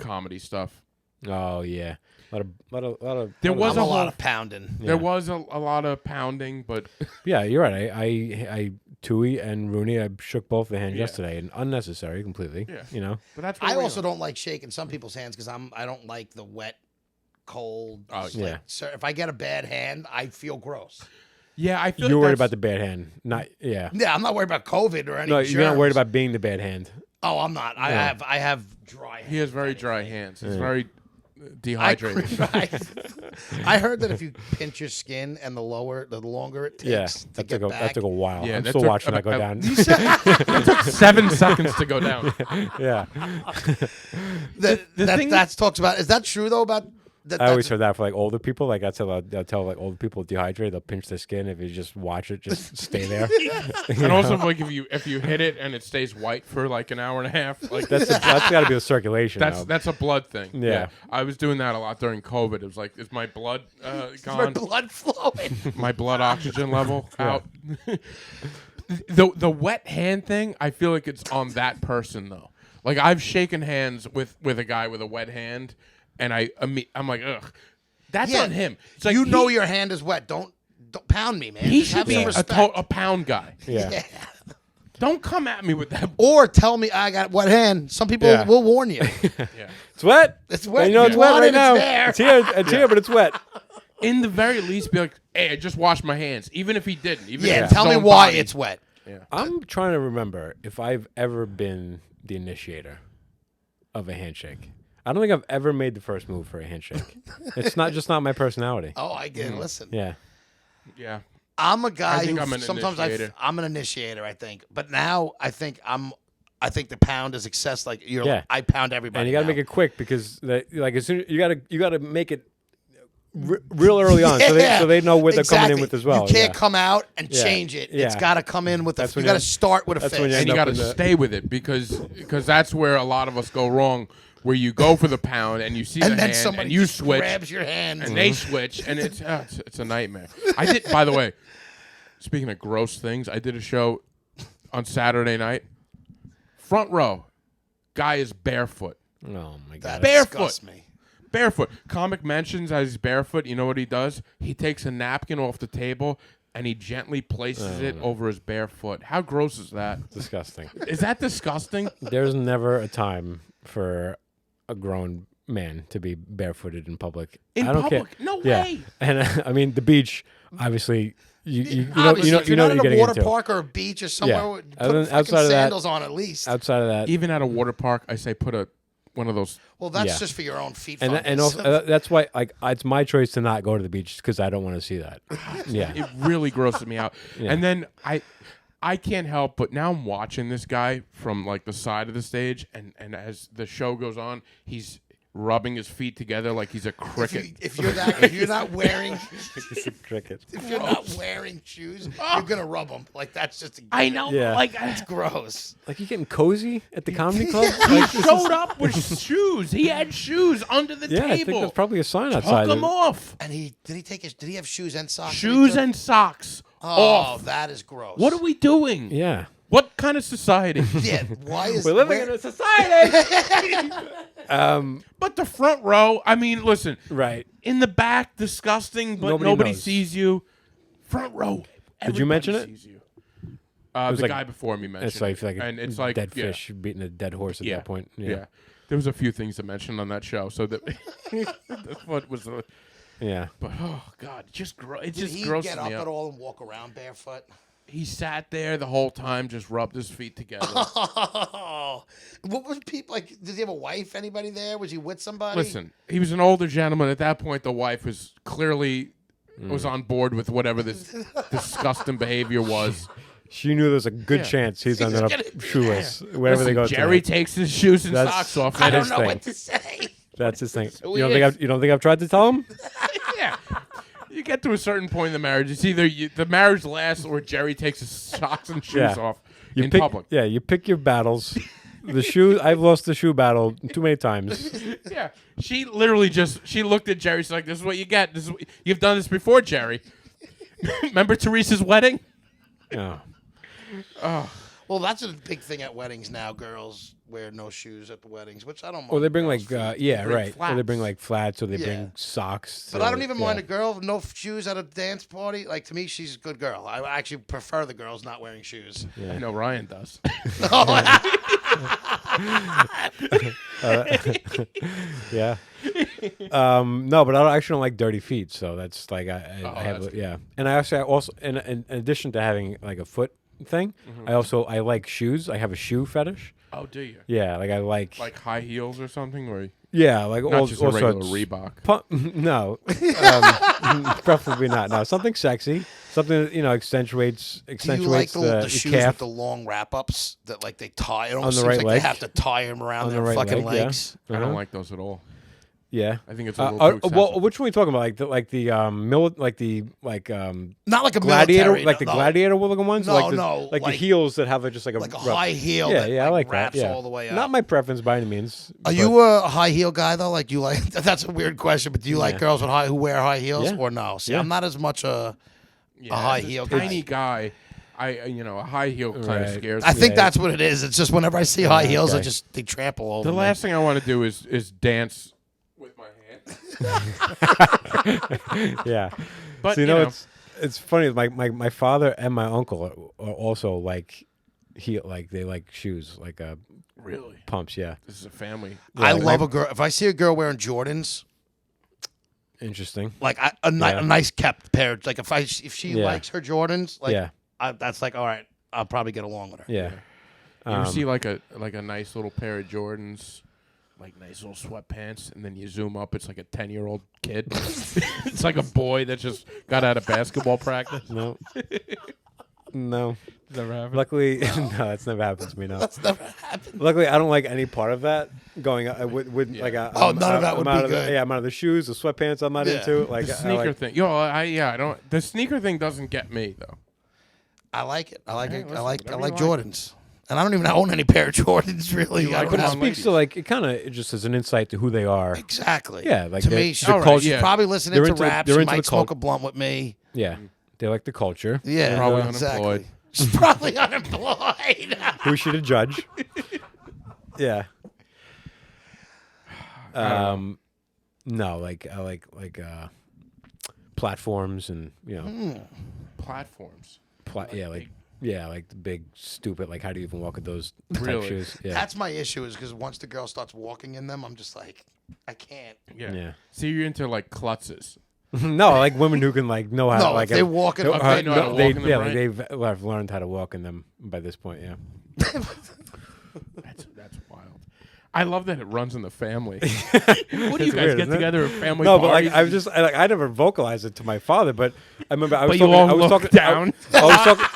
comedy stuff. Oh yeah, a lot of. There I'm was a a lot whole- of pounding. There was a lot of pounding, but Yeah, you're right. I Tui and Rooney, I shook both their hands Yeah. yesterday, and unnecessary completely. Yeah. You know. but that's. I where we also are. don't like shaking some people's hands because I don't like the wet, cold. Oh, like, yeah. So if I get a bad hand, I feel gross. Yeah, I feel You're like worried that's- about the bad hand, not yeah. Yeah, I'm not worried about COVID or anything. No, you're not worried about being the bad hand. Oh, I'm not. I have dry. He has hands. very dry hands. He's very I, dehydrated. I heard that if you pinch your skin and the longer it takes Yeah, to that get took back. a while. Yeah, I'm that still took watching that go about- down. It took 7 seconds to go down. Yeah, That talks about. Is that true though? About that? I always that's- heard that for like older people. Like they'll tell like older people dehydrated, they'll pinch their skin. If you just watch it, just stay there. And also, like if you hit it and it stays white for like an hour and a half, like that's got to be the circulation. though. that's a blood thing. Yeah. I was doing that a lot during COVID. It was like, is my blood my gone? blood flowing. My blood oxygen level out. The wet hand thing, I feel like it's on that person though. Like I've shaken hands with a guy with a wet hand, and I'm like, ugh, that's Yeah, on him. It's like you know your hand is wet. Don't pound me, man. he Just should have be some a, respect. a pound guy. yeah. Yeah. Don't come at me with that. Or tell me I got wet hand. Some people Yeah. will warn you. Yeah. It's wet. It's wet. You know it's You wet want right it, now. it's there. It's here. It's here, but it's wet. In the very least, be like, hey, I just washed my hands. Even if he didn't. Even if Yeah, it's tell his me own why body. it's wet. I'm trying to remember if I've ever been the initiator of a handshake. I don't think I've ever made the first move for a handshake. It's not my personality. Oh, I get it. Listen. Yeah. Yeah. I'm a guy I think who I'm an sometimes initiator. I'm an initiator, I think. But now I think the pound is excess. Like Yeah. I pound everybody. And you got to now. make it quick because like as soon you got to make it real early on so they know where they're coming in with as well. You can't yeah. come out and Yeah. change it. Yeah. It's got to come in with That's you when got to you- start with a that's fist. when you And end you up got to in the- stay with it because that's where a lot of us go wrong. Where you go for the pound and you see the and then hand somebody and you just switch grabs your hand. and they switch and it's a nightmare. I did, by the way. Speaking of gross things, I did a show on Saturday night. Front row, guy is barefoot. Oh my that god. Barefoot. disgusts me. Barefoot. Comic mentions as he's barefoot. You know what he does? He takes a napkin off the table and he gently places it over his bare foot. How gross is that? Disgusting. Is that disgusting? There's never a time for a grown man to be barefooted in public. In I don't public? care. No Yeah. way. And I mean the beach, obviously you Obviously, know if you're not what at you're a getting water into. park or a beach or somewhere, Yeah. put Other than- fucking outside of that- sandals on at least. Outside of that, Even at a water park, I say put one of those. Well, that's Yeah. just for your own feet. and fungus. also that's why like it's my choice to not go to the beach because I don't want to see that. Yeah. It really grosses me out. Yeah. And then I can't help but now I'm watching this guy from like the side of the stage, and as the show goes on, he's rubbing his feet together like he's a cricket. if you're not wearing It's a cricket. if you're not wearing shoes, you're gonna rub them. Like that's just I know, Yeah. like it's gross. Like you getting cozy at the comedy club? he Like, this is- showed up with shoes. He had shoes under the yeah, I think table. there's probably a sign Took outside. them off. And did he have shoes and socks? Shoes and socks oh, off. that is gross. What are we doing? Yeah. What kind of society? Yeah, why is We're living in a society. But the front row, I mean, listen, Right. in the back, disgusting, but Nobody nobody knows. sees you. Front row, Did you mention everybody it? sees you. was The like- guy before me mentioned It's like, it. And it's like dead yeah, fish beating a dead horse at Yeah. that point. Yeah. There was a few things to mention on that show, so that the foot was. Yeah. But oh god, it Did just he grosses get up me at out. all and walk around barefoot? He sat there the whole time, just rubbed his feet together. Oh, what was people like? Does he have a wife? Anybody there? Was he with somebody? Listen, he was an older gentleman. At that point, the wife was clearly was on board with whatever this disgusting behavior was. She knew there was a good Yeah. chance he's ended up gonna do shoeless wherever they Listen, go. Jerry tonight. takes his shoes and That's- socks off. I and don't his know thing. what to say. That's his thing. who You he is. don't think I've tried to tell him? Yeah. You get to a certain point in the marriage, it's either the marriage lasts or Jerry takes his socks and shoes Yeah. off You in pick, public. Yeah, you pick your battles. The shoe. I've lost the shoe battle too many times. Yeah. She literally she looked at Jerry. She's like, "This is what you get. This is you've done this before, Jerry. Remember Teresa's wedding? Yeah. Well, that's a big thing at weddings now. Girls wear no shoes at the weddings, which I don't mind. Or they bring girls' like feet. yeah, bring right. Or they bring flats. like flats, or they Yeah. bring socks. But I don't even mind yeah. a girl with no shoes at a dance party. Like, to me, she's a good girl. I actually prefer the girls not wearing shoes. I know Ryan does. Yeah. No, but I actually don't like dirty feet, so that's like I have that's good. yeah. And I also in addition to having like a foot thing, Mm-hmm. I like shoes. I have a shoe fetish. Oh, do you? Yeah, like I like High heels or something, or yeah, like not all, just all a regular sorts. Reebok? No, preferably not. No, something sexy, something that accentuates Do you like the your shoes calf. with the long wrap-ups that, like, they tie? It On almost the seems right like leg? they have to tie them around On their the right fucking leg, yeah. legs. I don't like those at all. Yeah, I think it's a little too excessive. well, which one are you talking about? Like the Not like a gladiator, military, like the no. gladiator looking ones. No, like the, no, like the like- heels that have just like Like a rough- high heel Yeah, that, yeah, I like wraps that. Yeah. all the way up. Not my preference by any means. Are but- you a high heel guy though? Like, you like? That's a weird question, but do you like Yeah. girls with who wear high heels Yeah. or no? See, Yeah. I'm not as much a Yeah, high as a heel tiny guy. guy. a high heel kind of Right. scares I me. think Yeah. that's what it is. It's just whenever I see high heels, okay. they trample over The me. last thing I want to do is dance with my hand. Yeah. But So, it's funny. My father and my uncle are also like they like shoes, like Really, pumps. Yeah. this is a family. I like love my- a girl. If I see a girl wearing Jordans, Interesting. like Yeah. a nice kept pair. Like if she Yeah. likes her Jordans, like Yeah. that's like, all right, I'll probably get along with her. Yeah. You ever see like a nice little pair of Jordans, like nice little sweatpants, and then you zoom up, it's like a 10-year-old kid. It's like a boy that just got out of basketball practice. No. No. Never happened. Luckily, no, that's never happened to me. No. That's never happened. Luckily, I don't like any part of that. Going with like a Oh, none of that would I'm out be of the- good. Yeah, I'm out of the shoes, the sweatpants. I'm not Yeah. into like The I sneaker like- thing, I don't. The sneaker thing doesn't get me though. I like it. I like it. I listen, like whatever you Jordans, and I don't even own any pair of Jordans really. You I like don't them have- on Speaks to like it kind of just as an insight to who they are. exactly. Yeah, like to the- me, the she's culture- she's probably listening they're to into- rap. they're She into might the smoke cult- a blunt with me. Yeah, they like the culture. Yeah, Probably exactly. unemployed. She's probably unemployed. Who is she to judge? Yeah. No, like I like platforms and Platforms. like the big stupid like how do you even walk with those type Really? shoes? Yeah. That's my issue, is because once the girl starts walking in them, I'm just like, I can't. Yeah. Yeah. See, you're into like klutzes. No, I like women who can like know how No, like if they walk in, If they know how to walk in them, yeah, right? like they've learned how to walk in them by this point. Yeah. That's wild. I love that it runs in the family. What do you It's guys weird, get isn't it? together at family No, but parties? like I was just I never vocalized it to my father, but I remember I was But you talking. all I was look talking down. I was talking.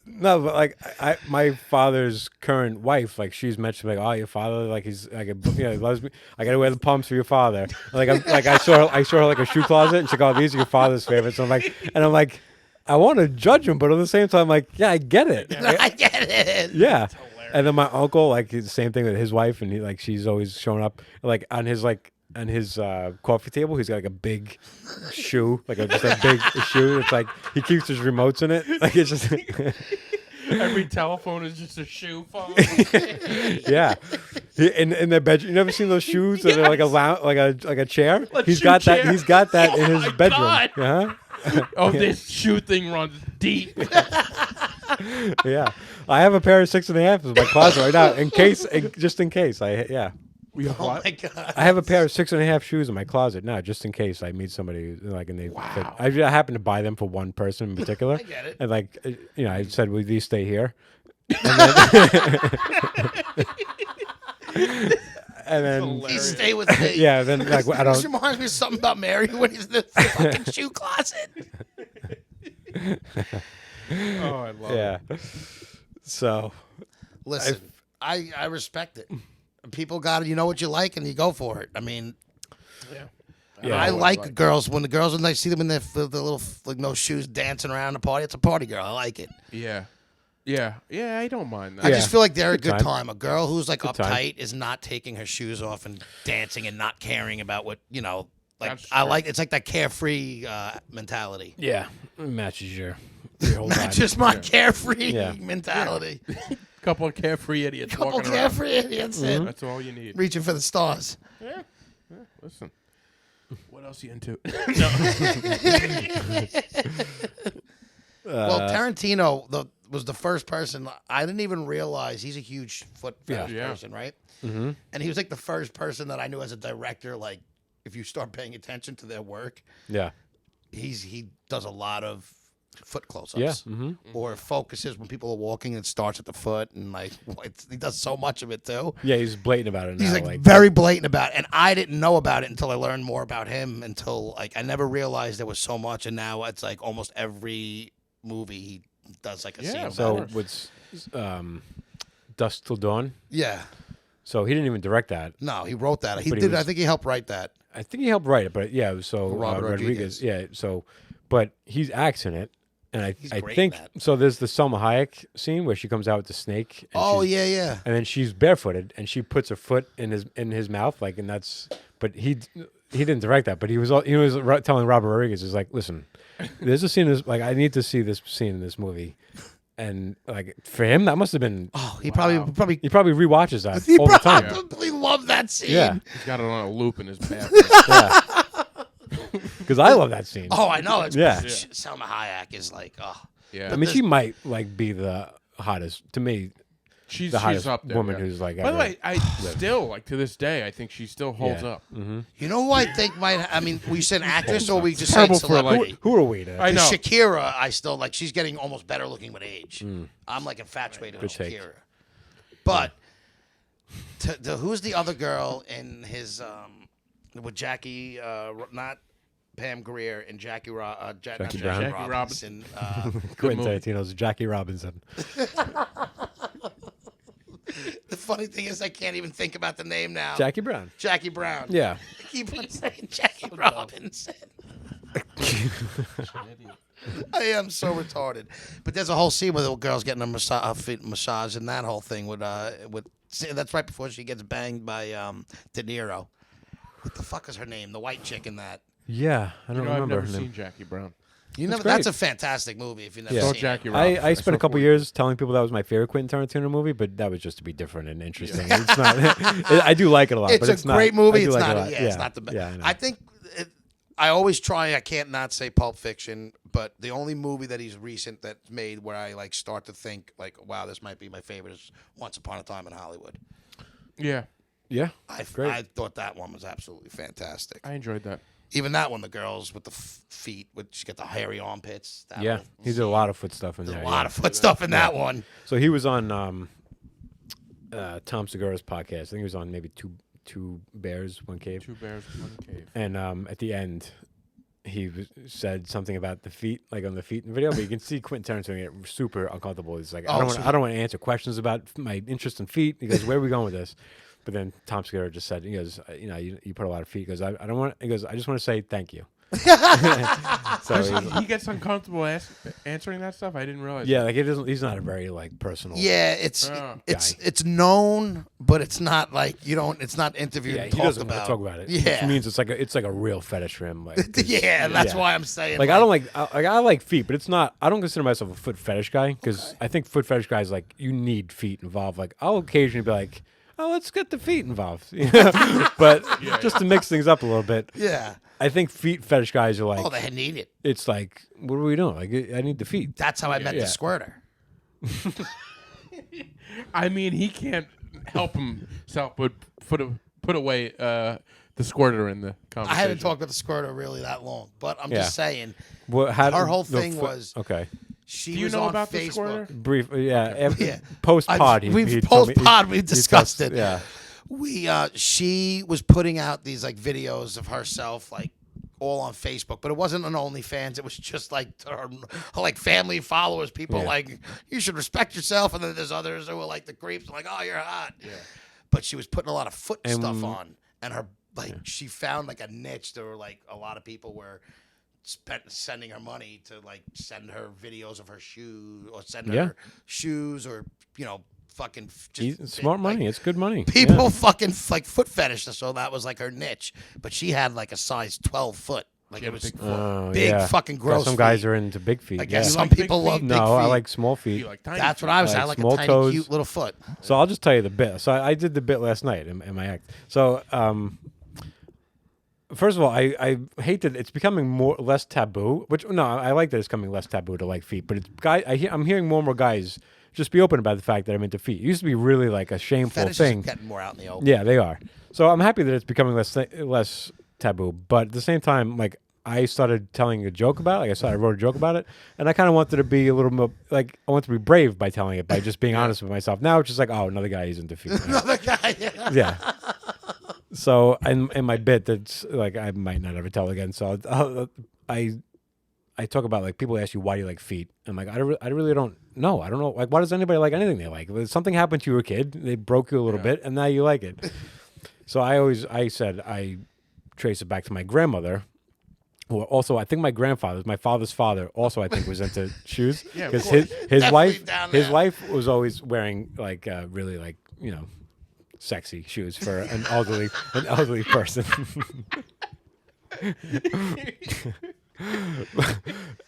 No, but like my father's current wife, like she's mentioned, like, oh, your father, like he's like he loves me. I gotta wear the pumps for your father. Like I saw her like a shoe closet, and she's like, oh, these are your father's favorites. I'm like, I want to judge him, but at the same time, like, yeah, I get it. I get it. Yeah. And then my uncle, like, he's the same thing with his wife, and he like she's always showing up like on his like on his coffee table, he's got like a big shoe, just a big shoe. It's like he keeps his remotes in it. Like it's just Every telephone is just a shoe phone. yeah. In their bedroom, you never seen those shoes that are like a chair? A He's shoe got chair. that. He's got that in his my bedroom. God. Uh-huh. Oh, this shoe thing runs deep. Yeah, I have a pair of 6.5s in my closet right now, just in case. We have Oh what? my god. I have a pair of 6.5 shoes in my closet now, just in case I meet somebody and they. Wow. I happen to buy them for one person in particular. I get it. And I said, "Will these stay here?" And then, He stay with me. yeah, then I This don't. reminds me of something about Mary when he's in the fucking shoe closet. Oh, I love it. Yeah. So Listen, I respect it. People got it. You know what you like, and you go for it. I mean, yeah, I like girls when I see them in the little no shoes dancing around the party. It's a party girl. I like it. Yeah. I don't mind that. I just feel like they're a good time. time. A girl who's like time. uptight is not taking her shoes off and dancing and not caring about what Like That's I true. like it's like that carefree mentality. yeah, it matches your whole vibe. Just my carefree Yeah. mentality. Couple of carefree idiots Couple walking around. carefree idiots That's all you need. reaching for the stars. Listen. What else you into? Well, Tarantino was the first person. I didn't even realize he's a huge foot fetish Yeah. person, right? Mm-hmm. And he was like the first person that I knew as a director. Like, if you start paying attention to their work, Yeah. he does a lot of foot close-ups. Yeah. Mm-hmm. Or focuses when people are walking and it starts at the foot, and he does so much of it too. Yeah, he's blatant about it now. He's like very blatant about it, and I didn't know about it until I learned more about him. Until I never realized there was so much, and now it's like almost every movie he does like a scene. About so it. with Dusk Till Dawn. Yeah, So he didn't even direct that. no, he wrote that. He But he did. was- I think he helped write that. I think he helped write it, but yeah. So Robert Rodriguez. Yeah. So, but he's acts in it, and I great think in that. so. There's the Selma Hayek scene where she comes out with the snake. And Oh she's- yeah. And then she's barefooted, and she puts her foot in his mouth, and that's. But he didn't direct that, but he was telling Robert Rodriguez, is like, listen, there's a scene I need to see this scene in this movie, and for him that must have been. Oh, he probably He probably rewatches that he all the time. probably loved that scene. Yeah, He's got it on a loop in his bathroom. yeah. Because I love that scene. Oh, I know. It's Yeah. Selma Hayek is like, oh, Yeah. I mean, she might be the hottest to me. she's the hottest up there. woman yeah. who's, By the ever way, I still to this day, I think she still holds Yeah. up. you know who I think might? I mean, we said actress or we just said Terrible for, like- celebrity? Who are we to? I know. Shakira, I still like. She's getting almost better looking with age. I'm like infatuated with Good take. Shakira. But who's the other girl in his with Jackie? Not Pam Grier and Jackie Brown. Robinson. Quentin movie. Tarantino's Jackie Robinson. The funny thing is, I can't even think about the name now. Jackie Brown. Jackie Brown. Yeah. I keep on saying Jackie Robinson. I am so retarded. But there's a whole scene where the girl's getting a massage, and that whole thing with see, that's right before she gets banged by De Niro. What the fuck is her name? The white chick in that. Yeah, I don't You know, I've remember never her seen name. Jackie Brown. You never. great. That's a fantastic movie. If you never Yeah. Saw seen Jackie it. Robinson. I spent a saw couple 40. years telling people that was my favorite Quentin Tarantino movie, but that was just to be different and interesting. It's not. I do like it a lot. It's but a it's not, great movie. I do It's like it not. a lot. Yeah, it's not the best. Yeah, I know. I think. I always try. I can't not say Pulp Fiction, but the only movie that he's recent that's made where I start to think wow, this might be my favorite is Once Upon a Time in Hollywood. Yeah, Yeah, great. I thought that one was absolutely fantastic. I enjoyed that. Even that one, the girls with the feet, she got the hairy armpits. That Yeah, one. he did a lot of foot stuff in There's there. a lot of foot stuff in that one. So he was on Tom Segura's podcast. I think he was on maybe two bears, one cave. Two bears, one cave. And at the end, he said something about the feet, on the feet in the video. But you can see Quentin Tarantino get super uncomfortable. He's like, I don't want to answer questions about my interest in feet. He goes, where are we going with this? But then Tom Segura just said, he goes, you put a lot of feet. He goes, I don't want. He goes, I just want to say thank you. So He gets uncomfortable answering that stuff. I didn't realize. yeah, like it isn't. He's not a very like personal. Yeah, it's Oh. it's known, but it's not like you don't. It's not interviewed Yeah, and he talked doesn't want about. to talk about it. Yeah, Which means it's like a real fetish for him. Like 'cause- yeah, that's why I'm saying. Like I don't I like feet, but it's not. I don't consider myself a foot fetish guy because I think foot fetish guys like you need feet involved. Like I'll occasionally be like, oh, let's get the feet involved, but just to mix things up a little bit. Yeah. I think feet fetish guys are like, Oh, they need it. it's like, what are we doing? Like I need the feet. That's how I met Yeah. the squirter. I mean, he can't help himself but put away the squirter in the I conversation. haven't talked with the squirter really that long, but I'm Yeah. just saying. Well, Her whole thing was okay. She Do you was know on about the Facebook. squirter? Brief, yeah. Yeah. Post pod, We've post pod. We've discussed it. Yeah. She was putting out these like videos of herself, like all on Facebook, but it wasn't on OnlyFans. It was just like her like family followers, people Yeah. like you should respect yourself, and then there's others who were like the creeps, like oh you're hot. Yeah. But she was putting a lot of foot stuff on, and her like she found like a niche. There were like a lot of people were sending her money to like send her videos of her shoes or send Yeah. her shoes or fucking just Smart like, money. It's good money. people Yeah. fucking like foot fetish, so that was like her niche. But she had like a size 12 foot, like She it had a was big foot. Oh, big yeah. fucking Got gross. Some guys feet. are into big feet. I Yeah. guess You some like big people love feet? big No, feet. I like small feet. You like tiny That's feet. what I was. I I like like a small tiny, toes. cute little foot. So I'll just tell you the bit. So I did the bit last night in my act. So first of all, I hate that it's becoming less taboo. Which no, I like that it's becoming less taboo to like feet. But it's I'm hearing more and more guys just be open about the fact that I'm into feet. It used to be really like a shameful Fetishes thing. are getting more out in the open. Yeah, they are. So I'm happy that it's becoming less taboo. But at the same time, like I started telling a joke about it. Like I wrote a joke about it, and I kind of wanted to be a little more like I wanted to be brave by telling it, by just being honest with myself. Now it's just like, oh, another guy is into feet. Another guy. Yeah. So in my bit that's like I might not ever tell again. So I talk about like people ask you why do you like feet. I'm like I really don't know. I don't know. Like why does anybody like anything they like? Something happened to you as a kid. They broke you a little bit, and now you like it. So I said I trace it back to my grandmother. Who also I think my father's father also I think was into shoes Yeah, of because course. his Definitely down his there. wife was always wearing like really like sexy shoes for an elderly person.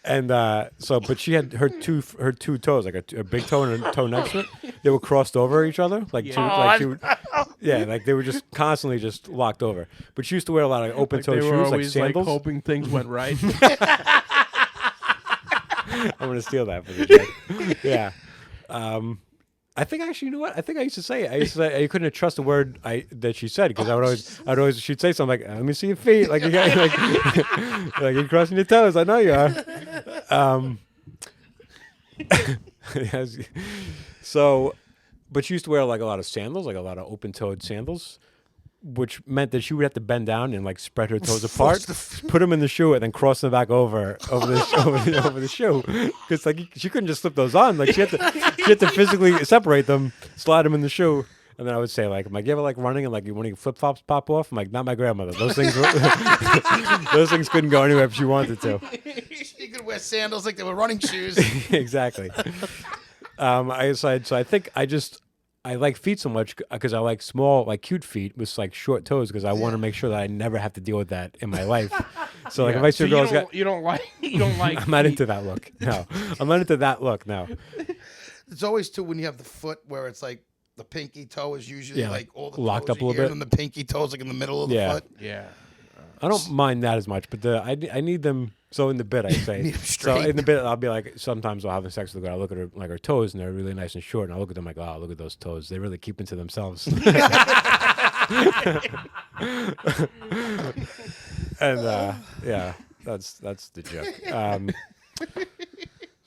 And but she had her two toes, like a big toe and a toe next to it. They were crossed over each other, like like they were just constantly just locked over. But she used to wear a lot of open toe They were shoes, like always sandals. hoping things went right. I'm gonna steal that for the joke. Yeah. I think actually, you know what? I think I used to say it. I used to say I couldn't trust the word that she said because I'd always she'd say something like, "Let me see your feet," like you guys, like you're crossing your toes. I know you are. Yes. So, but she used to wear like a lot of sandals, like a lot of open-toed sandals, which meant that she would have to bend down and like spread her toes apart, put them in the shoe, and then cross them back over the shoe. Because like she couldn't just slip those on. Like she had to physically separate them, slide them in the shoe. And then I would say like, "I'm like, you ever like running and like when your flip flops pop off?" I'm like, "Not my grandmother. Those things, those things couldn't go anywhere if she wanted to." She could wear sandals like they were running shoes. Exactly. I decided. So I think I like feet so much because I like small, like cute feet with like short toes because I want to make sure that I never have to deal with that in my life. So like if I see a girl's got, you don't like I'm not into that look. No, I'm not into that look. No. It's always too when you have the foot where it's like the pinky toe is usually Yeah, like all the locked toes up a are little here, bit. and the pinky toes like in the middle of the Yeah. foot. Yeah. I don't mind that as much, but I need them. So in the bit I say, Need 'em so straight. in the bit I'll be like, sometimes I'll have sex with a girl. I look at her like her toes and they're really nice and short, and I look at them like, oh, look at those toes. They really keep them to themselves. And yeah, that's the joke.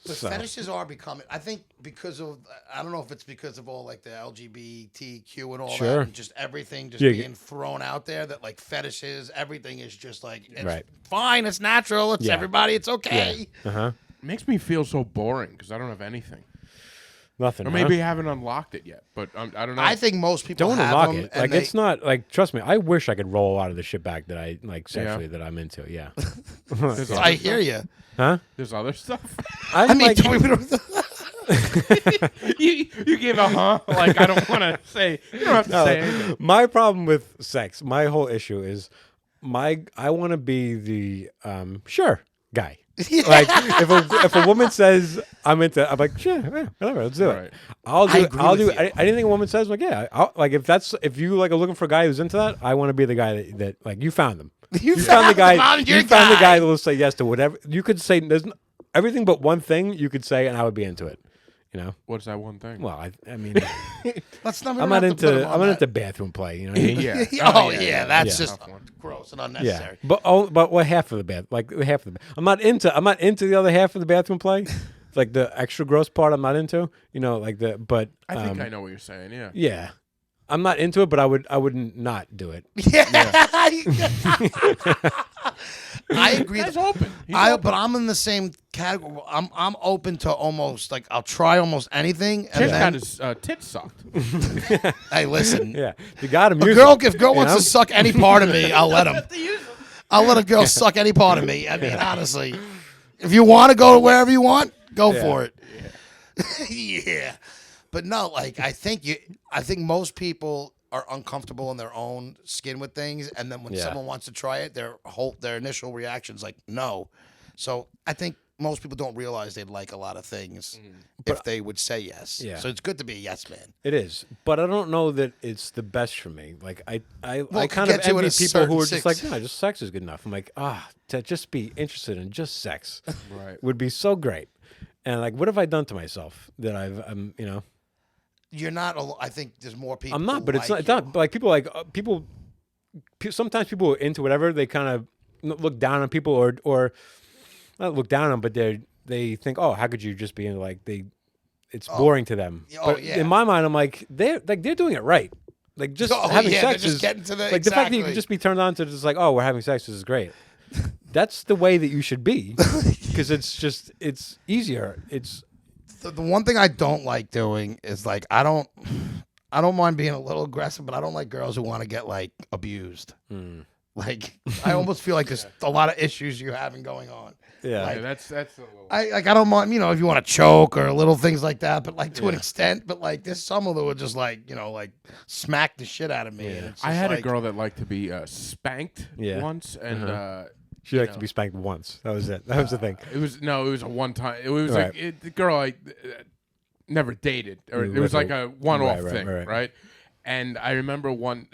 But So. fetishes are becoming, I think, because of, I don't know if it's because of all like the LGBTQ and all Sure. that, and just everything just Yeah. being thrown out there that like fetishes, everything is just like, it's Right. fine, it's natural, it's Yeah. everybody, it's okay. Uh huh. It makes me feel so boring because I don't have anything. Nothing. Or huh? maybe you haven't unlocked it yet, but I don't know. I think most people Don't have unlock them, it. and Like they- it's not like. Trust me. I wish I could roll a lot of the shit back that I like sexually that I'm into. Yeah. There's other I stuff. hear you. Huh? There's other stuff. I'm I mean, like, we don't- you gave a huh? Like I don't want to say. You don't have to say anything. my problem with sex, my whole issue is I want to be the sure guy. Like if a woman says I'm like sure, yeah, whatever, let's do Right. it. I'll do agree with you. anything a woman says. Like yeah, like if you like are looking for a guy who's into that, I want to be the guy that like you found them. You found the guy. I'm your You found the guy. guy that will say yes to whatever. You could say there's everything but one thing you could say, and I would be into it. You know. What's that one thing? Well, I mean, Let's not. I'm not into bathroom play. You know what I mean? yeah. Oh, yeah, that's yeah. just Tough one. gross and Yeah, unnecessary. but what half of the bath? Like half of the. I'm not into the other half of the bathroom play, like the extra gross part. I'm not into. You know, like the. But I think I know what you're saying. Yeah. yeah, I'm not into it, but I would not do it. I agree. He's that- open. He's open. But I'm in the same category. I'm open to almost like I'll try almost anything. And Chick got then, his tits sucked. hey, listen, Yeah, you got to if girl wants to suck any part of me, I'll let him. I'll let a girl suck any part of me. I mean, honestly, if you want to go wherever you want, go for it. Yeah. But no, like I think most people are uncomfortable in their own skin with things, and then when Yeah. someone wants to try it, their initial reaction's like no. So I think most people don't realize they'd like a lot of things if they would say yes. Yeah. So it's good to be a yes man. It is, but I don't know that it's the best for me. Like I Well, it kind could of get you at envy a people who certain are just like, six. no, just sex is good enough. I'm like, to just be interested in just sex Right. would be so great. And like, what have I done to myself that you know, You're not. I think there's more people. I'm not, who but it's like not you. like people. Sometimes people are into whatever they kind of look down on people or not look down on, but they think, oh, how could you just be into like it's boring to them. Oh, But yeah. in my mind, I'm like they're doing it right. Like just Oh, having yeah, they're sex just is getting to the- like the fact that you exactly. can just be turned on to just like, oh, we're having sex. This is great. That's the way that you should be because it's easier. It's The one thing I don't like doing is like I don't mind being a little aggressive, but I don't like girls who want to get like abused. Like I almost feel like there's a lot of issues you're having going on. yeah. Yeah, that's a little. I don't mind, if you want to choke or little things like that, but like to an extent. But like there's some of them would just like like smack the shit out of me. And it's I just had a like- girl that liked to be spanked Yeah. once, and She liked to be spanked once. That was it. That was the thing. it was a one time. It was Right. like the girl I never dated, or it was Right, like a one-off right, thing, right. right? And I remember one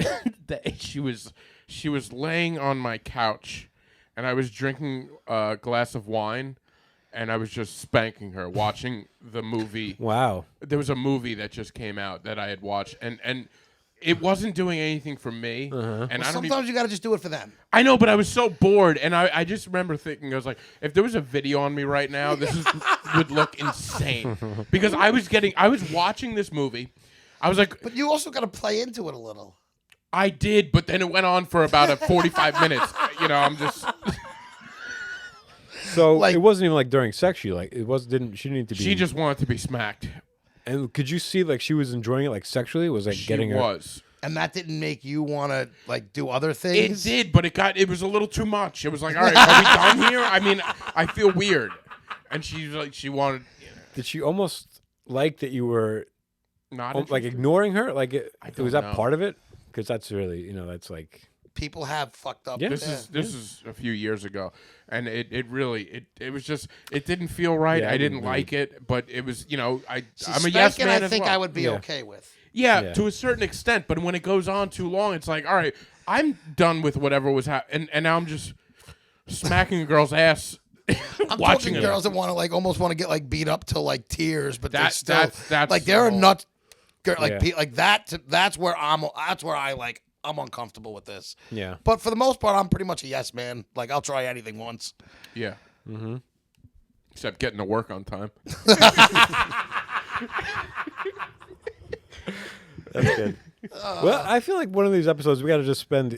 day she was laying on my couch, and I was drinking a glass of wine, and I was just spanking her, watching the movie. Wow. There was a movie that just came out that I had watched, and it wasn't doing anything for me. And I don't even, Sometimes you got to just do it for them. I know, but I was so bored, and I just remember thinking, I was like, if there was a video on me right now, would look insane, because I was watching this movie, I was like, But you also got to play into it a little. I did, but then it went on for about 45 minutes. I'm just. So Like- it wasn't even like during sex. She didn't need to be. She just wanted to be smacked. And could you see like she was enjoying it like sexually? It was like She getting her. was. And that didn't make you want to like do other It things. did, but it was a little too much. It was like, all right, are we done here? I mean, I feel weird. And she's like, she wanted. Did she almost like that you were Not like interested. ignoring her? Like don't was that know. part of it? Because that's really that's like People have fucked up. Yeah. This is a few years ago, and it really was just it didn't feel right. Yeah, I I didn't wouldn't like it, but it was I'm a Spanking, yes man I as think well. I would be Yeah. okay with. Yeah, Yeah. to a certain extent, but when it goes on too long, it's like, all right, I'm done with whatever was happening, and now I'm just smacking a girl's ass, I'm watching talking it. girls that want to like almost want to get like beat up to like tears, but That's- they're still that's like they're a the nut. Like Yeah. like that. That's where I like. I'm uncomfortable with this. yeah. But for the most part, I'm pretty much a yes man. Like I'll try anything once. Yeah. Mm-hmm. Except getting to work on time. That's good. Well, I feel like one of these episodes we got to just spend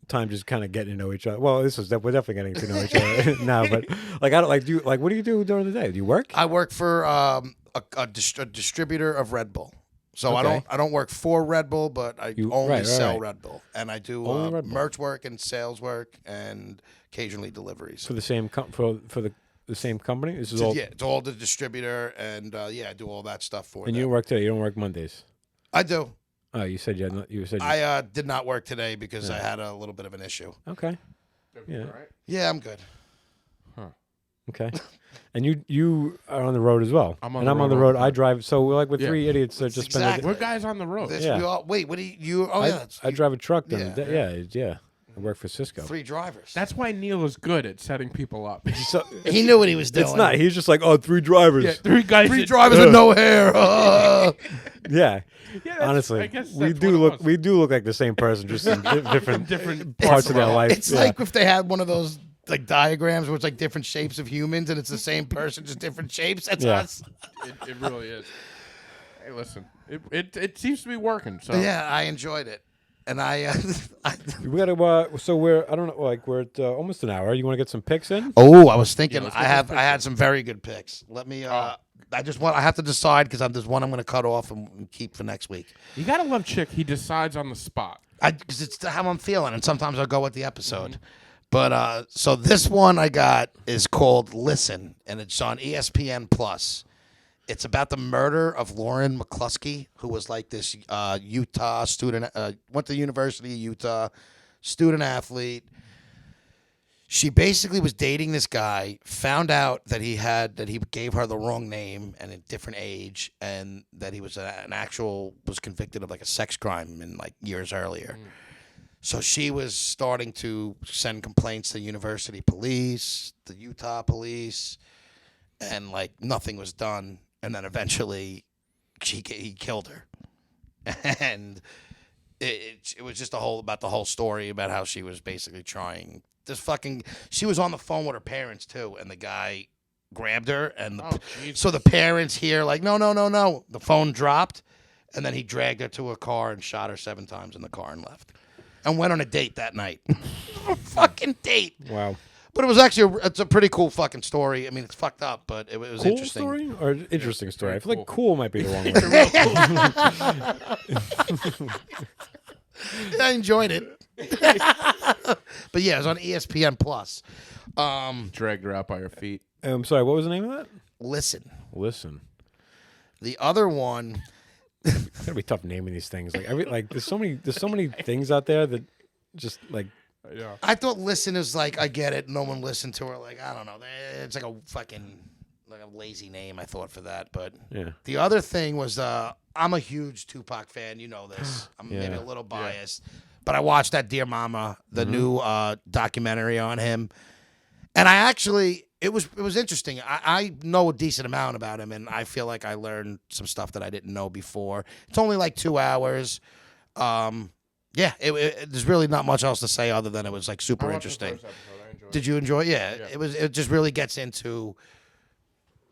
time just kind of getting to know each other. Well, we're definitely getting to know each other now, but like I don't like do you like what do you do during the day? Do you work? I work for a distributor of Red Bull. So Okay. I don't work for Red Bull, but I only sell right. Red Bull, and I do Only Red Bull. merch work and sales work, and occasionally deliveries. For the same for the same company. This is all. Yeah, it's all the distributor, and I do all that stuff for And them. you don't work today. You don't work Mondays. I do. Oh, you said you had. You said. I did not work today because I had a little bit of an issue. Okay. Yeah. Yeah, I'm good. Okay. And you are on the road as well. I'm on and the I'm on the road road. all the I drive. So we're like with Yeah. three idiots that just Exactly. We're guys on the road. This, Yeah. we all, wait, what do you? Oh, yeah. I drive a truck. Yeah. Yeah. I work for Cisco. 3 drivers. That's why Neil is good at setting people up. So He knew what he was doing. it's not. He's just like, oh, 3 drivers. Yeah, 3 guys. 3 drivers with no hair. Yeah. Yeah, I Honestly, guess we that's do what it look. was. We do look like the same person, just in different parts of their life. It's like if they had one of those like diagrams where it's like different shapes of humans, and it's the same person, just different shapes. That's Yeah. us. It really is. Hey, listen, it seems to be working. So Yeah, I enjoyed it, and I we gotta. So we're. I don't know. Like we're at almost an hour. You want to get some picks in? Oh, I was thinking let's I get those I had some very good picks. Let me I have to decide because there's one I'm going to cut off and keep for next week. you gotta love Chick. He decides on the spot. Because it's how I'm feeling, and sometimes I'll go with the episode. But so this one I got is called Listen, and it's on ESPN Plus. It's about the murder of Lauren McCluskey, who was like this Utah student, went to the University of Utah, student athlete. She basically was dating this guy, found out that he gave her the wrong name and a different age, and that he was was convicted of like a sex crime in like years earlier. So she was starting to send complaints to the university police, the Utah police, and like nothing was done. And then eventually, he killed her, and it was just about the whole story about how she was basically trying. She was on the phone with her parents too, and the guy grabbed her, and so the parents hear like, no. The phone dropped, and then he dragged her to a car and shot her 7 times in the car and left, and went on a date that night. A fucking date. Wow. But it was actually it's a pretty cool fucking story. I mean, it's fucked up, but it was Cool interesting. story or interesting story? I feel like cool. cool might be the wrong word. I enjoyed it. But yeah, it was on ESPN Plus. Dragged her out by her feet. I'm sorry. What was the name of that? Listen. The other one. It's gonna be tough naming these things. There's so many things out there that just like. Yeah. I thought Listen is like, I get it. No one listened to her. Like, I don't know. It's like a fucking like a lazy name, I thought, for that. But Yeah. the other thing was I'm a huge Tupac fan. You know this. I'm maybe a little biased. But I watched that Dear Mama, the new documentary on him. And I actually, it was interesting. I know a decent amount about him, and I feel like I learned some stuff that I didn't know before. It's only like 2 hours. Yeah, there's really not much else to say other than it was like super interesting. Did you enjoy it? Yeah, it just really gets into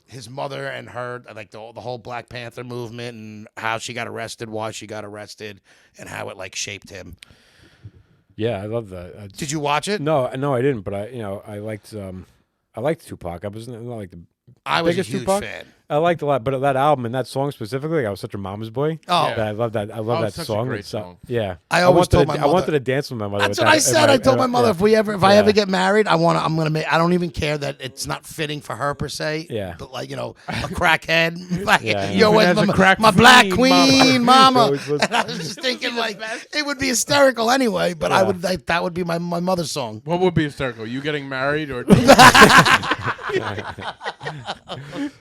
his mother and her, like the whole Black Panther movement and how she got arrested, why she got arrested, and how it like shaped him. Yeah, I love that. Did you watch it? No, I didn't. But I liked Tupac. I was not like the I was a biggest huge Tupac fan. I liked a lot, but that album and that song specifically, I was such a mama's boy. Oh. that I love that. I love that it's such a song. great It's, song. Yeah, I always wanted told to, my I wanted mother- to dance with my mother. That's with what that. I said. I told my mother if I ever get married, I'm gonna make. I don't even care that it's not fitting for her per se. Yeah. But like a crackhead, like, Yeah. yo, Even where's as a crack my black fiend, queen, mama? Always was. And I was just thinking like it would be hysterical anyway. But I would like that would be my mother's song. What would be hysterical? You getting married or